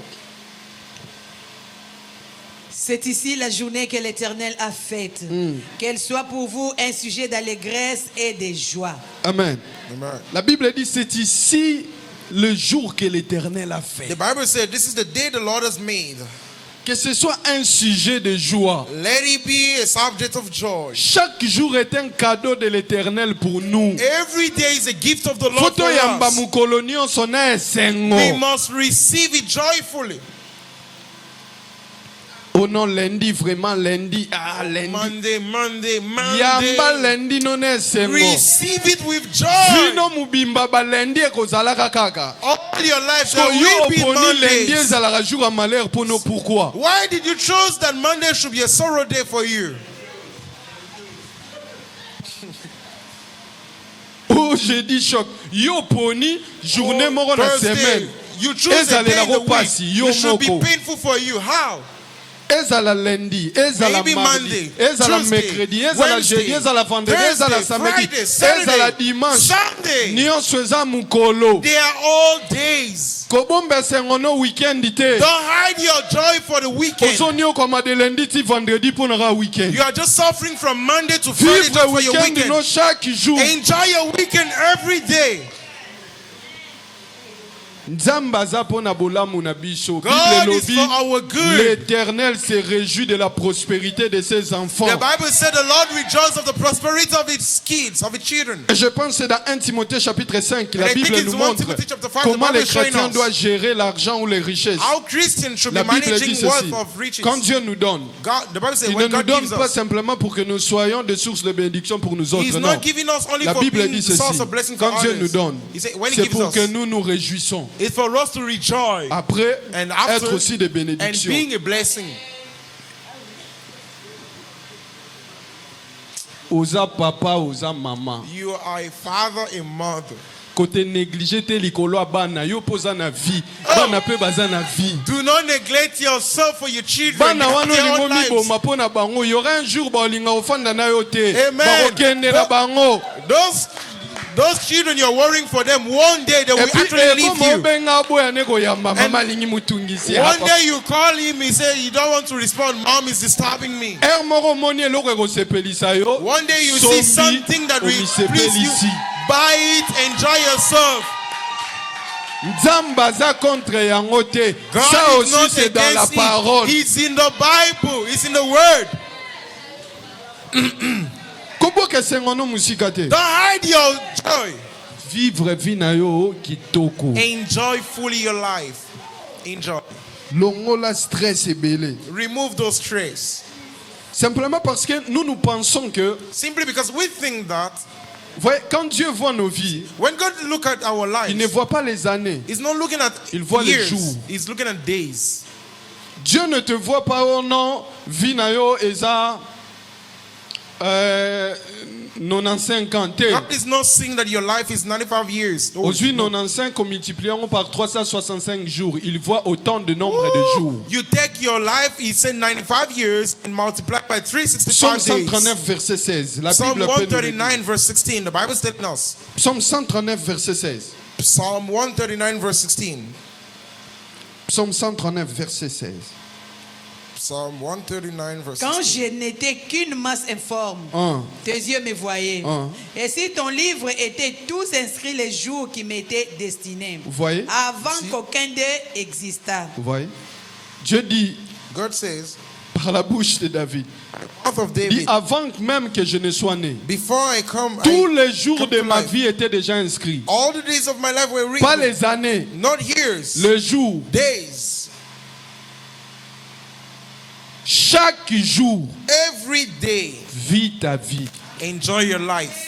C'est ici la journée que l'Éternel a faite. Qu'elle soit pour vous un sujet d'allégresse et de joie.
Amen.
Amen.
La Bible dit c'est ici le jour que l'Éternel a fait.
The Bible said this is the day the Lord has made.
Que ce soit un sujet de joie.
Let it be a subject of joy.
Chaque jour est un cadeau de l'Éternel pour nous.
Every day is a gift of the Lord for us. We must receive it joyfully.
Oh non, lundi, vraiment lundi. Ah, lundi.
Monday.
Yamba lundi non esengo.
Receive it with joy.
Vino mubimba ba lundi ekozalaka kaka.
All your life there will be Mondays.
Lundi ezalaka jour à malheur pour nous. Pourquoi?
Why did you choose that Monday should be a sorrow day for you?
Oh, jeudi choc. Yo poni journée moko na semaine.
You choose a day in the week. It should be painful for you. How?
Ezala lundi, ezala mardi, ezala mercredi, ezala jeudi, ezala vendredi, ezala samedi, ezala dimanche. Nyonso eza mukolo.
They are all days.
Kobombe sengono weekend ite.
Don't hide your joy for the weekend.
Ozonyo koma de lundi ti vendredi pour na weekend.
You are just suffering from Monday to Friday for your weekend.
No chaque jour.
Enjoy your weekend every day.
God is for our good. L'Éternel se réjouit de la prospérité de ses enfants.
The Bible said the Lord rejoices of the prosperity of its kids, of its children.
Et je pense que dans 1 Timothée chapitre 5, la Bible nous montre comment les chrétiens doivent gérer l'argent ou les richesses.
How Christians should be
La Bible dit
managing
ceci:
wealth of riches.
quand Dieu nous donne,
The Bible says
il ne nous donne pas simplement pour que nous soyons des sources de bénédiction pour nous autres.
He's
Non.
not giving us only
La
for
Bible
being
dit
the
ceci:
source of blessing for
quand Dieu
others.
nous donne,
He said, when he
c'est
gives
pour
us,
que nous nous réjouissons.
it's for us to rejoice.
Après,
And after,
être aussi des
and
bénédictions.
being a blessing.
Osa papa, osa maman.
You are a father, a mother.
Côté négligé te likolo bana yo poza na vie. Bana pe baza na vie.
Do not neglect yourself for your children.
Bana wano
Their own
lingo
lives.
miboma pona bango. Il y aura un jour ba linga ofanda na yo te.
Amen.
Ba okende na bango.
Those children you're worrying for them, one day they will actually leave you. One day you call him, he say you don't want to respond, mom is disturbing me. One day you see something that will please you, buy it, enjoy yourself.
God
is not against it. It's in the Bible, it's in the word. Don't hide your joy.
Vivre vie na yo kitoko.
Enjoy fully your life. Enjoy.
Longola stress ebele.
Remove those stress.
Simplement parce que nous pensons que,
simply because we think that,
quand Dieu voit nos vies,
when God look at our lives,
il ne voit pas les années.
He's not looking at
il voit
years.
les jours.
He's looking at days.
Dieu ne te voit pas au nom vie na yo eza 95 ans.
God is not seeing that your life is 95 years.
Aujourd'hui, 95 qu'on multiplions par 365 jours. Il voit autant de nombre de jours.
You take your life, he said 95 years, and multiply by 365
Psaume
days.
139 verset 16. La
Psalm
Bible
139 verse 16. The Bible is telling us.
Psaume 139 verset 16.
Psalm 139 verse 16.
Psaume 139 verset 16.
Psalm 139 verse
Quand
16.
je n'étais qu'une masse informe, tes yeux me voyaient. Et si ton livre était tous inscrits les jours qui m'étaient destinés,
Vous voyez?
avant qu'aucun d'eux existât.
Vous voyez? Dieu dit
God says,
par la bouche de David,
mouth of
dit
David,
avant même que je ne sois né,
before I come,
tous les jours
come
de
to
ma
life.
vie étaient déjà inscrits.
All the days of my life were
Pas
written,
les années,
not years,
le jour.
days.
Chaque jour,
Every day,
vis ta vie.
enjoy your life.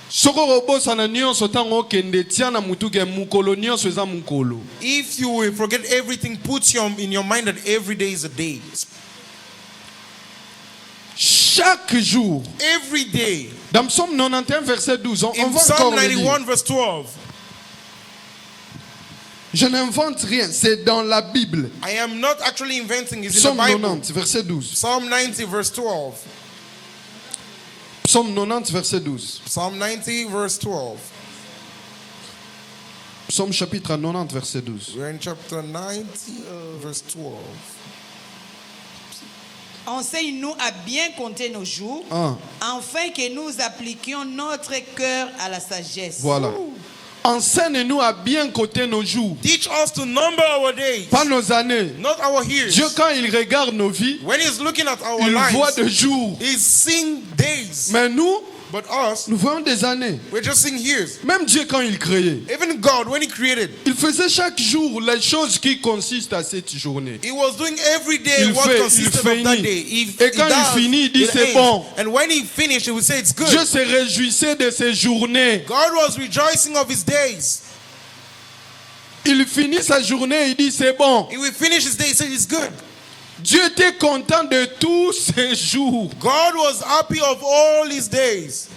Soko robosana nyonso tango okende tia na mutu ke mukolo nyonso eza mukolo.
If you will forget everything, put in your mind that every day is a day.
Chaque jour.
Every day.
Dans Psaume 91 verset 12, on
In
va
Psalm
encore le
91
lire.
verse 12.
Je n'invente rien, c'est dans la Bible.
I am not actually inventing, it's in the
Psaume
Bible.
90 verset 12.
Psalm 90 verse 12.
Psaume 90 verset 12.
Psalm 90 verse 12.
Psaume chapitre 90 verset 12.
We're in chapter 90 verse 12.
Enseigne-nous à bien compter nos jours, afin que nous appliquions notre cœur à la sagesse.
Voilà. Enseigne-nous à bien compter nos jours.
Teach us to number our days,
Pas nos années.
not our years.
Dieu, quand il regarde nos vies,
When he's looking at our
il voit
lives,
des jours.
he's seeing days.
Mais nous,
But us,
nous voyons des années.
we're just seeing years.
Même Dieu, quand il créait,
Even God, when he created,
il faisait chaque jour les choses qui consistent à cette journée.
he was doing every day
Il
what
fait,
consisted
il
of that
finit.
day.
Et quand il finit, il dit,
it
c'est
ends.
bon.
And when he finished, he would say it's good.
Dieu se réjouissait de ces journées.
God was rejoicing of his days.
Il finit sa journée, il dit c'est bon.
He will finish his day, he said it's good.
Dieu était content de tous ces jours.
God was happy of all his days.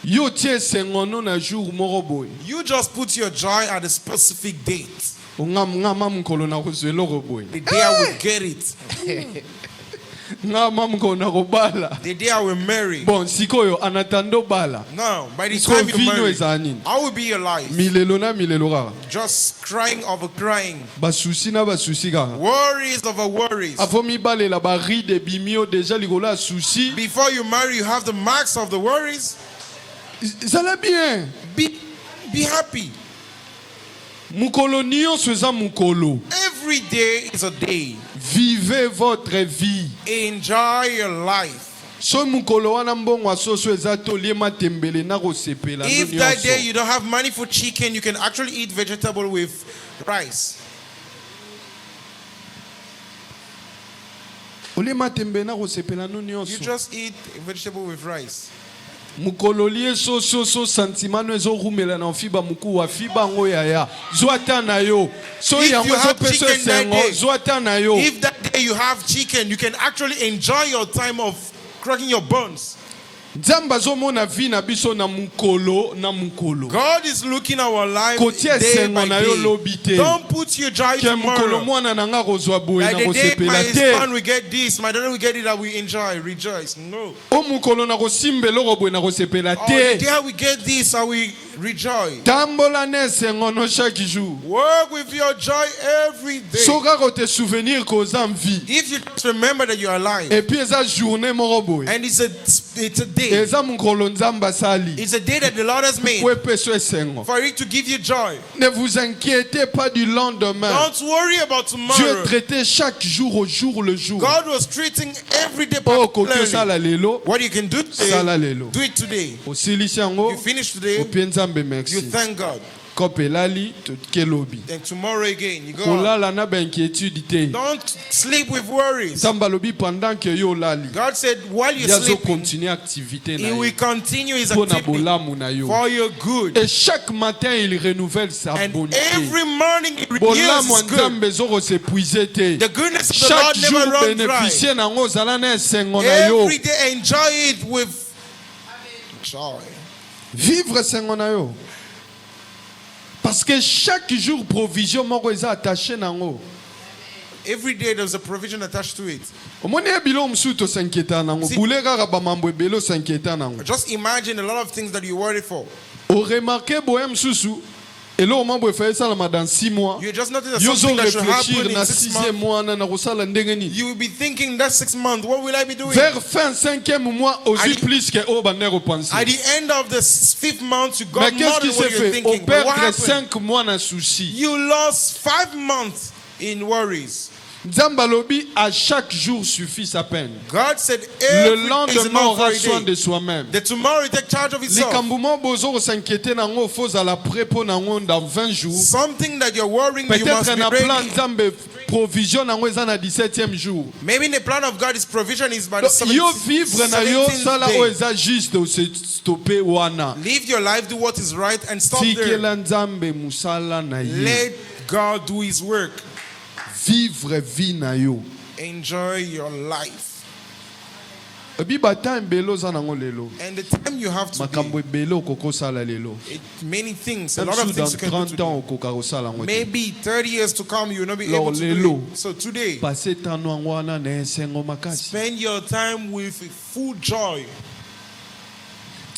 Yo tie sengono na jour moko boy.
You just put your joy at a specific date.
Ngama mkolo na kuzwelo go boy.
The day I will get it.
Ngama mkolo na go bala.
The day I will marry.
Bon sikoyo anatando bala.
Now, by the
Isko
time you
vino
marry,
ezanini.
I will be your life.
Milelo na milelo kaka.
Just crying over crying.
Basusi na basusi kaka.
Worries over worries.
Avant mibalela ba ride bimio déjà ligola souci.
Before you marry, you have the marks of the worries.
Ça va bien.
Be happy.
Mukolo nyonso eza mukolo.
Every day is a day.
Vivez votre vie.
Enjoy your life.
So mukolo wana mbongo asoso eza tolie matembele na kosepela no
If that day
nyonso.
you don't have money for chicken, you can actually eat vegetable with rice.
Olie matembele na kosepela no
You
nyonso.
just eat vegetable with rice.
Mukolo lie so sentiment no ezo rumela na fiba muku wa fiba ngo yaya. Zwata na yo. So
If
yango
you
so
have
peso
chicken that
sengo
day,
zwata na yo.
If that day you have chicken, you can actually enjoy your time of cracking your bones.
Nzamba zo mona vi na biso na mukolo na mukolo.
God is looking our life
Kotia
day
sengo
by
na yo
day.
lobite.
Don't put your joy
Ke mukolo
tomorrow.
mwana na nga kozwa boye
Like
na
the day my
kosepela te.
son will get this, my daughter will get it, that we enjoy, rejoice. No.
O mukolo na kosimbela ko boye na kosepela
Oh, the
te.
day we get this, I will rejoice.
Tambola ne sengo no chaque jour.
Work with your joy every day.
Soka ko te souvenir ko za vie.
If you just remember that you are alive,
Et puis eza journée moko boye.
and it's a day.
Eza mukolo nzamba sali.
It's a day that the Lord has made
Pour peso esengo.
for it to give you joy.
Ne vous inquiétez pas du lendemain.
Don't worry about
Dieu
tomorrow.
traitait chaque jour au jour le jour.
God was treating every day
Oh, koke
particularly.
sala lelo.
What you can do
Sala
today,
lelo.
do it today.
Osilisi yango.
You finish today,
Opie nzambe
you
merci.
thank God.
Kopelali kelobi.
Then tomorrow again, you go on.
Kolala na ba inquiétude te.
Don't sleep with worries.
Nzamba lobi pendant que yo lali.
God said while you're
Yazo
sleeping,
continue activité na
He will
yo.
continue His
Pour na
activity
bolamu na yo.
for your good.
Et chaque matin il renouvelle sa
And
bonté.
every morning He renews
Bolamu
His good.
nzambe zoko s'épuiser te.
The goodness of the
Chaque
Lord
jour
never runs dry.
bénéficier nango zala na esengo na yo.
Every day enjoy it with joy.
Vivre esengo na yo. Parce que chaque jour provision moko eza attaché nango.
Every day there's a provision attached to it.
Omoni ebilo msuto s'inquiéta nango.
Si-
Boule kaka ba mambo ebelo s'inquiéta nango.
Just imagine a lot of things that you worry for.
O remarqué boye msusu Et là, au moment où il fait ça dans 6 mois,
you just notice that something that should happen in 6 months.
mois,
You will be thinking that 6 months, what will I be doing?
vers fin 5e mois, aussi plus que au banner au pensée.
At the end of the 5th month, you got
Mais
more
qu'est-ce qui
than what
s'est
you're
fait? Au
thinking. But what
perdre
happened?
5 mois dans souci.
You lost 5 months in worries.
Nzambalobi, à chaque jour suffit sa peine.
God said
Le
every
lendemain aura soin
day.
de soi-même.
The tomorrow will take charge of
Les
itself.
cambouements bozo s'inquiéter dans ngo faux à la prépo dans 20 jours.
Something that you're worrying, you
Peut-être
must
un
be
plan
ready.
nzambe provision dans le 17e jour.
Maybe the plan of God is provision is by the
Yo vivre na yo
17th
sala
day.
o eza juste o se stopper wana.
Live your life, do what is right, and stop there.
Tikela nzambe musala na ye.
Let God do His work.
Vivre vie na yo.
Enjoy your life.
Ebi bata mbelo za nango lelo.
And the time you have today,
Makambo ebelo koko sala lelo.
many things, a
Même
lot of
si
things
dans
you can do
30 ans
today.
okoka kosala ngo.
Maybe 30 years to come, you will not be
Lord,
able to
lelo.
do it. So today,
Passer tano wana na esengo makasi.
spend your time with full joy.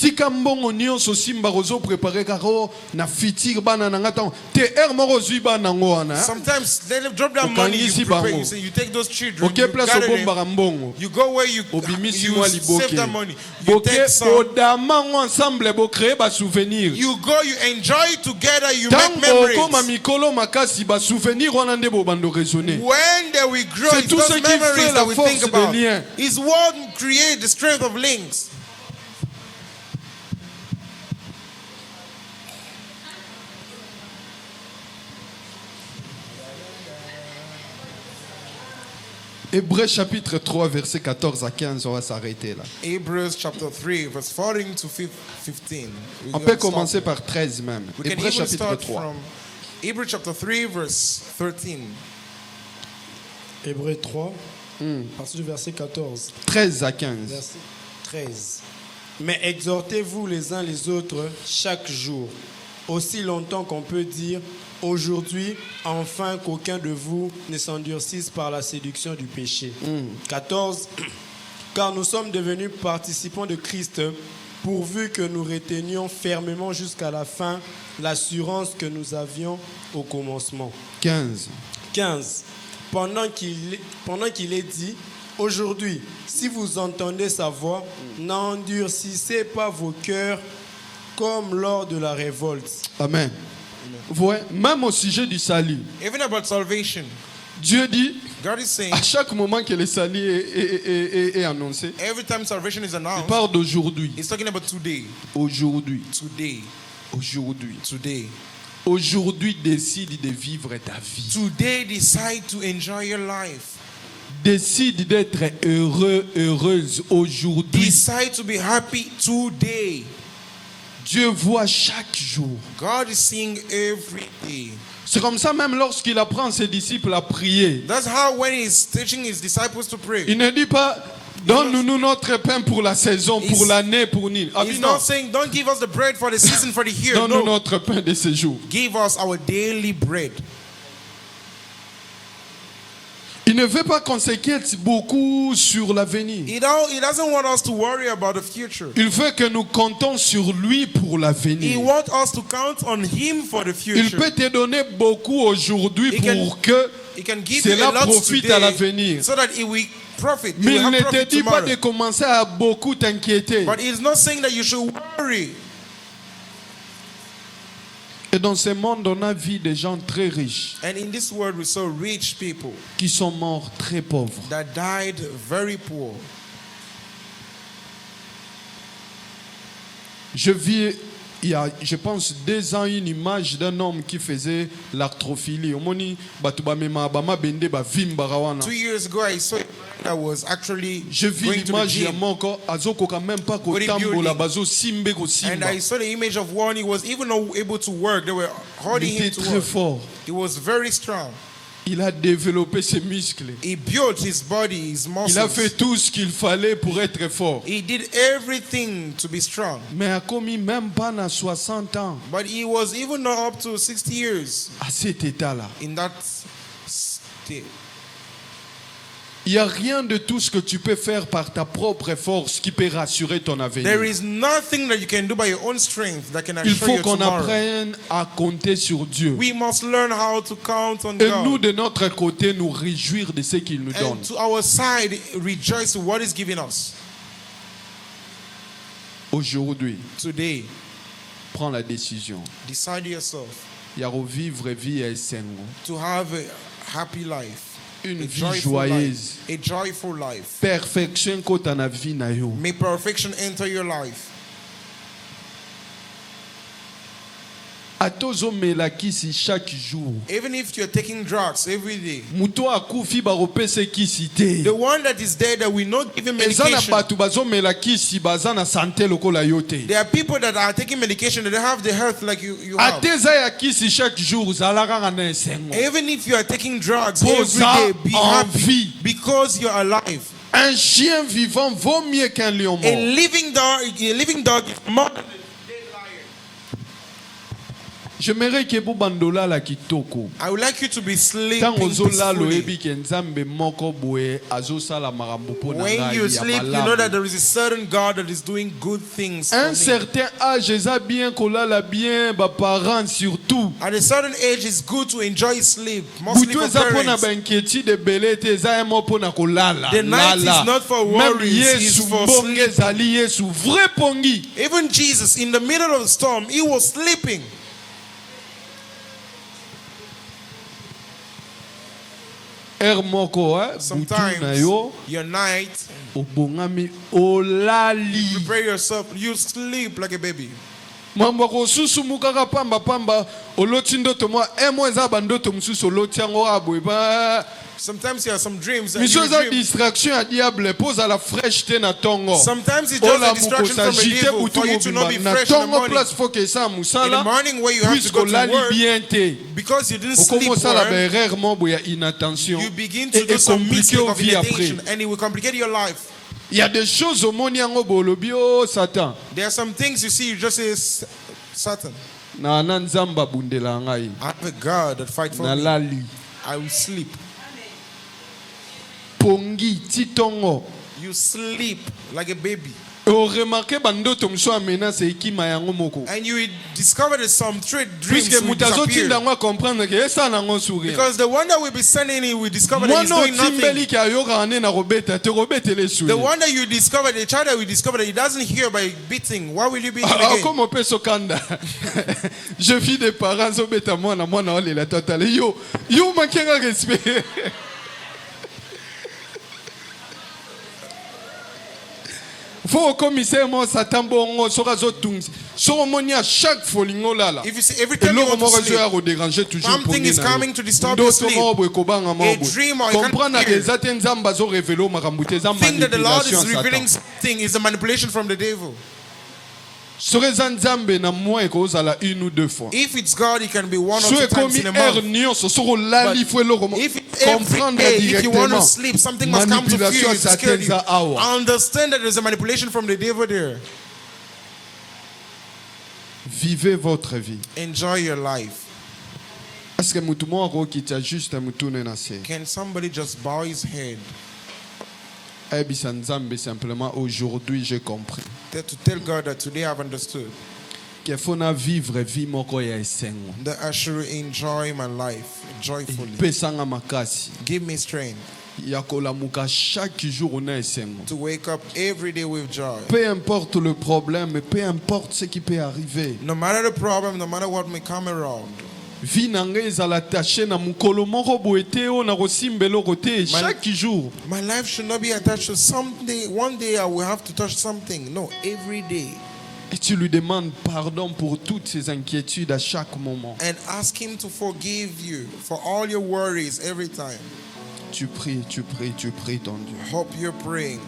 Tika mbongo nyonso simba rozo préparer karo na fitir bana na ngata te moko zui bana ngo wana.
Sometimes they drop that money, you prepare, you say, you take those children,
Okay, place
gather them,
obomba mbongo.
you go where you
Obimisi mwa liboke.
save that money. You
Boke
take some,
odama ngo ensemble bo créer ba souvenir.
you go, you enjoy it together, you
Tango
make memories.
koma mikolo makasi ba souvenir wana nde bo bando raisonner.
When they will grow,
C'est
it's
tout
those
ce qui fait
memories
la
that we
force
think
des
about.
liens.
It's what creates the strength of links.
Hébreux chapitre 3 verset 14 à 15, on va s'arrêter là.
Hebrews chapter 3, verse 14 to 15.
On peut commencer par 13 même.
We can
Hébreux
even
chapitre
start
3.
from Hebrews chapter 3, verse 13.
Hébreux 3, à partir du verset 14.
13 à 15.
Verset 13. Mais exhortez-vous les uns les autres chaque jour, aussi longtemps qu'on peut dire aujourd'hui, afin qu'aucun de vous ne s'endurcisse par la séduction du péché. 14. Car nous sommes devenus participants de Christ, pourvu que nous retenions fermement jusqu'à la fin l'assurance que nous avions au commencement.
15.
15. Pendant qu'il est dit, aujourd'hui, si vous entendez sa voix, n'endurcissez pas vos cœurs comme lors de la révolte.
Amen. Vous voyez, même au sujet du salut,
Even about salvation,
Dieu dit,
God is saying,
à chaque moment que le salut est annoncé,
every time salvation is
il
announced,
parle d'aujourd'hui.
He's talking about today.
Aujourd'hui.
Today.
Aujourd'hui.
Today.
Aujourd'hui, décide de vivre ta vie.
Today, decide to enjoy your life.
Décide d'être heureux, heureuse aujourd'hui.
Decide to be happy today.
Dieu voit chaque jour.
God is seeing every day.
C'est comme ça même lorsqu'il apprend ses disciples à prier.
That's how when he's teaching his disciples to pray.
Il ne dit pas, donne-nous notre pain pour la saison, pour l'année, pour nous.
He's not saying, don't give us the bread for the season, for the year.
Donne-nous
No.
notre pain de ce jour.
Give us our daily bread.
Il ne veut pas qu'on s'inquiète beaucoup sur l'avenir.
He doesn't want us to worry about the future.
Il veut que nous comptons sur lui pour
He
l'avenir.
wants us to count on him for the
Il
future.
peut te donner beaucoup aujourd'hui pour que
He can give you
cela
a lot
profite
today
à l'avenir.
so that it will profit.
Mais
You
il
will
ne
have
te
profit
dit pas
tomorrow.
de commencer à beaucoup t'inquiéter.
But he's not saying that you should worry.
Et dans ce monde, on a vu des gens très riches
And in this world, we saw rich people
qui sont morts très pauvres.
that died very poor.
Je vis, il y a, je pense, 2 ans, une image d'un homme qui faisait l'arthrophilie.
2 years ago, I saw a man that was actually
Je vis
going to the
l'image ya
gym.
moko azokoka même pas kotambola
Bodybuilding.
bazo simbe ko
And
simba.
I saw the image of one, he was even not able to work. They were holding
Il était
him to
très
work.
fort.
He was very strong.
Il a développé ses muscles.
He built his body, his
Il a fait
muscles.
tout ce qu'il fallait pour être fort.
He did everything to be strong.
Mais a commis même pas à 60 ans
But he was even not up to 60 years
à cet état-là.
in that state.
Il n'y a rien de tout ce que tu peux faire par ta propre force qui peut rassurer ton avenir.
There is nothing that you can do by your own strength that can assure
Il faut
your
qu'on
tomorrow.
apprenne à compter sur Dieu.
We must learn how to count on
Et
God.
nous, de notre côté, nous réjouir de ce qu'il nous donne.
And to our side, rejoice in what is given us.
Aujourd'hui,
Today,
prends la décision.
decide yourself
Il y a revivre vie à Sengo.
to have a happy life.
Une
A
vie
joyful
joyeuse.
life. A joyful life.
Perfection kota na vie na yo.
May perfection enter your life.
Atozo melakisi chaque jour.
Even if you're taking drugs every day,
Muto akufi baropese kisi te.
the one that is there that will not give him
Eza na
medication.
batu bazo melakisi baza na santé lokola yo te.
There are people that are taking medication that don't have the health like you have.
Ateza ya kisi chaque jour zalaka na Sengo.
Even if you are taking drugs
Posa
every day, be
en
happy
vie.
because you're alive.
Un chien vivant vaut mieux qu'un lion mort.
A living dog is more than a dead lion.
J'aimerais que vous bandola la kitoko.
I would like you to be sleeping
Tango zola lo
peacefully.
ebi ke nzambe moko boye azosala makambo po na
When
ngai
you
ya
sleep, you
malamu.
know that there is a certain God that is doing good things for
Un
me.
certain âge, eza bien kolala bien, ba parents surtout.
At a certain age, it's good to enjoy sleep, mostly
Butu
for
eza pona
parents.
ba inquiétude belé te eza emo pona kolala.
The night is
Lala.
not for
Même
worries, it's
Yesu
for
mbonge
sleep.
ezali Yesu vrai pongi.
Even Jesus, in the middle of the storm, he was sleeping.
Moko butu na
Sometimes
yo
your night,
obongami olali.
prepare yourself, you sleep like a baby.
Mambo kosusu mukaka pamba pamba oloti ndoto mwa emo eza bandoto mususu oloti yango abwe ba.
Sometimes you have some dreams that
Miso
you
eza
dream.
distraction ya diable poza la fresh te na tongo.
Sometimes it's just
Ola
a distraction from the
mukosagite
devil
butu
for you to not be
mobimba na
fresh in the
tongo
morning.
place faut que ça
In the
musala
morning where you have to
puisque
go to
olali
work,
bien te.
because you didn't sleep
Okomosala ba
well,
erreur mo ya inattention
you begin to
et
do some
compliquer
mistake
au
of
vie après.
inattention, and it will complicate your life.
Il y a des choses au monde yango bolobi oh Satan.
There are some things you see, you just say, Satan,
Na nzamba bundela ngai.
I have a God that fight for
Na
me.
lali.
I will sleep.
Pongi titongo.
You sleep like a baby.
O remarqué bandoto mso amena se ekima yango moko.
And you will discover that some dreams
Puisque
will
mutazo
disappear.
tinda ngo comprendre que esa nango sourire.
Because the one that will be sending you will discover that he's
Mwana
doing nothing.
otimbeli ki ayoka ane na robeta te robetele
The
sourire.
one that you discover, the child that will discover that he doesn't hear by beating, why will you beat him again?
Comme on peut sokanda. Je vis des parents zobeta mwana mwana ole la totale. Yo mankenga respect. Faut au commissaire mo Satan bongo sora zo tungi. So moni à chaque folingo lala.
If you see every time you want to sleep,
déranger toujours
something is coming to disturb your sleep. A dream or you
comprendre
can't
que
hear.
zaten zamba zo révélo makambuté zamba
Think that the Lord
manipulation
is revealing
Satan.
something is a manipulation from the devil.
Sore zanzambe na moi ekozala une ou deux fois.
If it's God, it can be one or
So
two times
ekomi
in a month.
nyonso soko lali fwe loko
If every
comprendre
day, if you want to
directement
sleep, something must come to fear
manipulation
you, to scare you.
Satan za awa.
Understand that there's a manipulation from the devil there.
Vivez votre vie.
Enjoy your life.
Est-ce que mutu moko kita juste mutune na se.
Can somebody just bow his head
Ebisa nzambe simplement aujourd'hui j'ai compris
there to tell God that today I've understood
qu'il faut na vivre vie moko ya esengo.
that I should enjoy my life joyfully.
Pesanga makasi.
Give me strength
Ya kolamuka chaque jour na esengo.
to wake up every day with joy.
Peu importe le problème, peu importe ce qui peut arriver.
No matter the problem, no matter what may come around.
Vie nanga ezala taché na mukolo moko boete o na kosimbelo kote chaque jour.
My life should not be attached to something. One day I will have to touch something. No, every day.
Et tu lui demandes pardon pour toutes ces inquiétudes à chaque moment.
And ask him to forgive you for all your worries every time.
Tu pries ton Dieu.
Hope you're praying.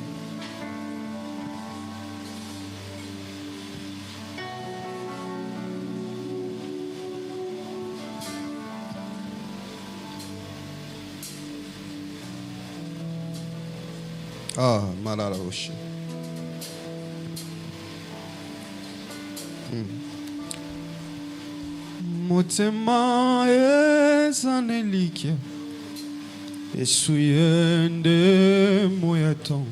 Ah, malala oshi. Motema esanelikia. Yesu yende moyatongo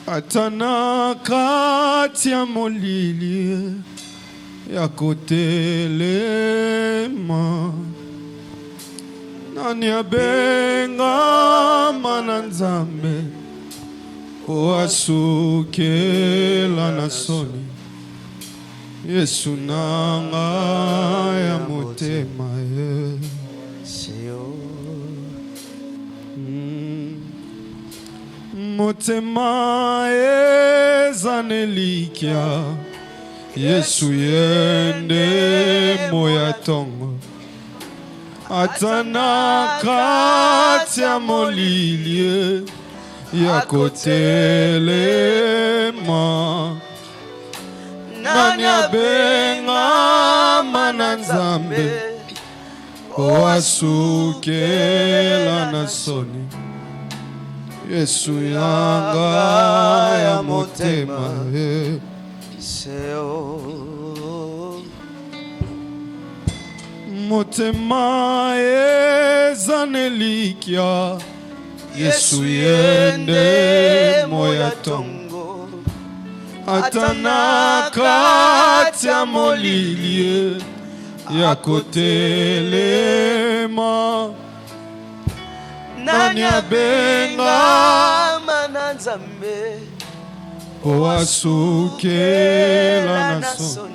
atana kati ya molili ya kotelema nani abenga mana nzambe oasukela na soni Yesu nanga ya motema motema ezanelikia Yesu yende moyatongo atana kati ya molili ya kotelema nani abenga mana nzambe oasukela na soni Yesu yanga ya motema motema ezanelikia Yesu yende moyatongo atana kati ya molili ya kotelema nani abenga mana nzambe oasukela na soni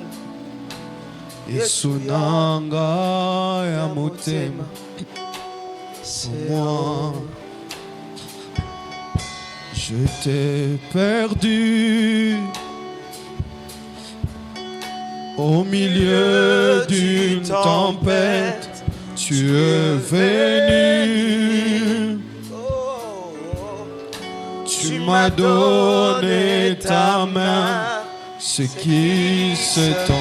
Yesu nanga ya motema moi je t'ai perdu au milieu d'une tempête tu es venu tu m'as donné ta main ce qui s'étend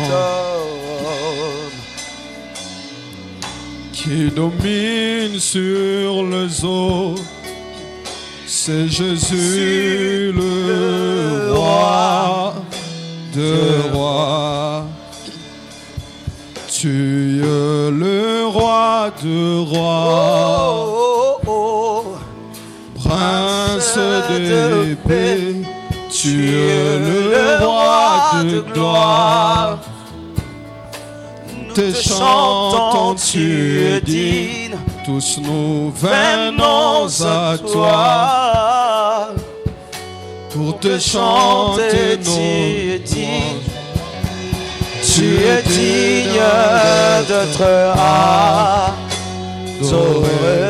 qui domine sur les eaux c'est Jésus le roi de rois tu es le roi de rois prince de paix tu es le roi de gloire te chantons tu es digne tous nous venons à toi pour te chanter nos louanges. Tu es digne d'être adoré.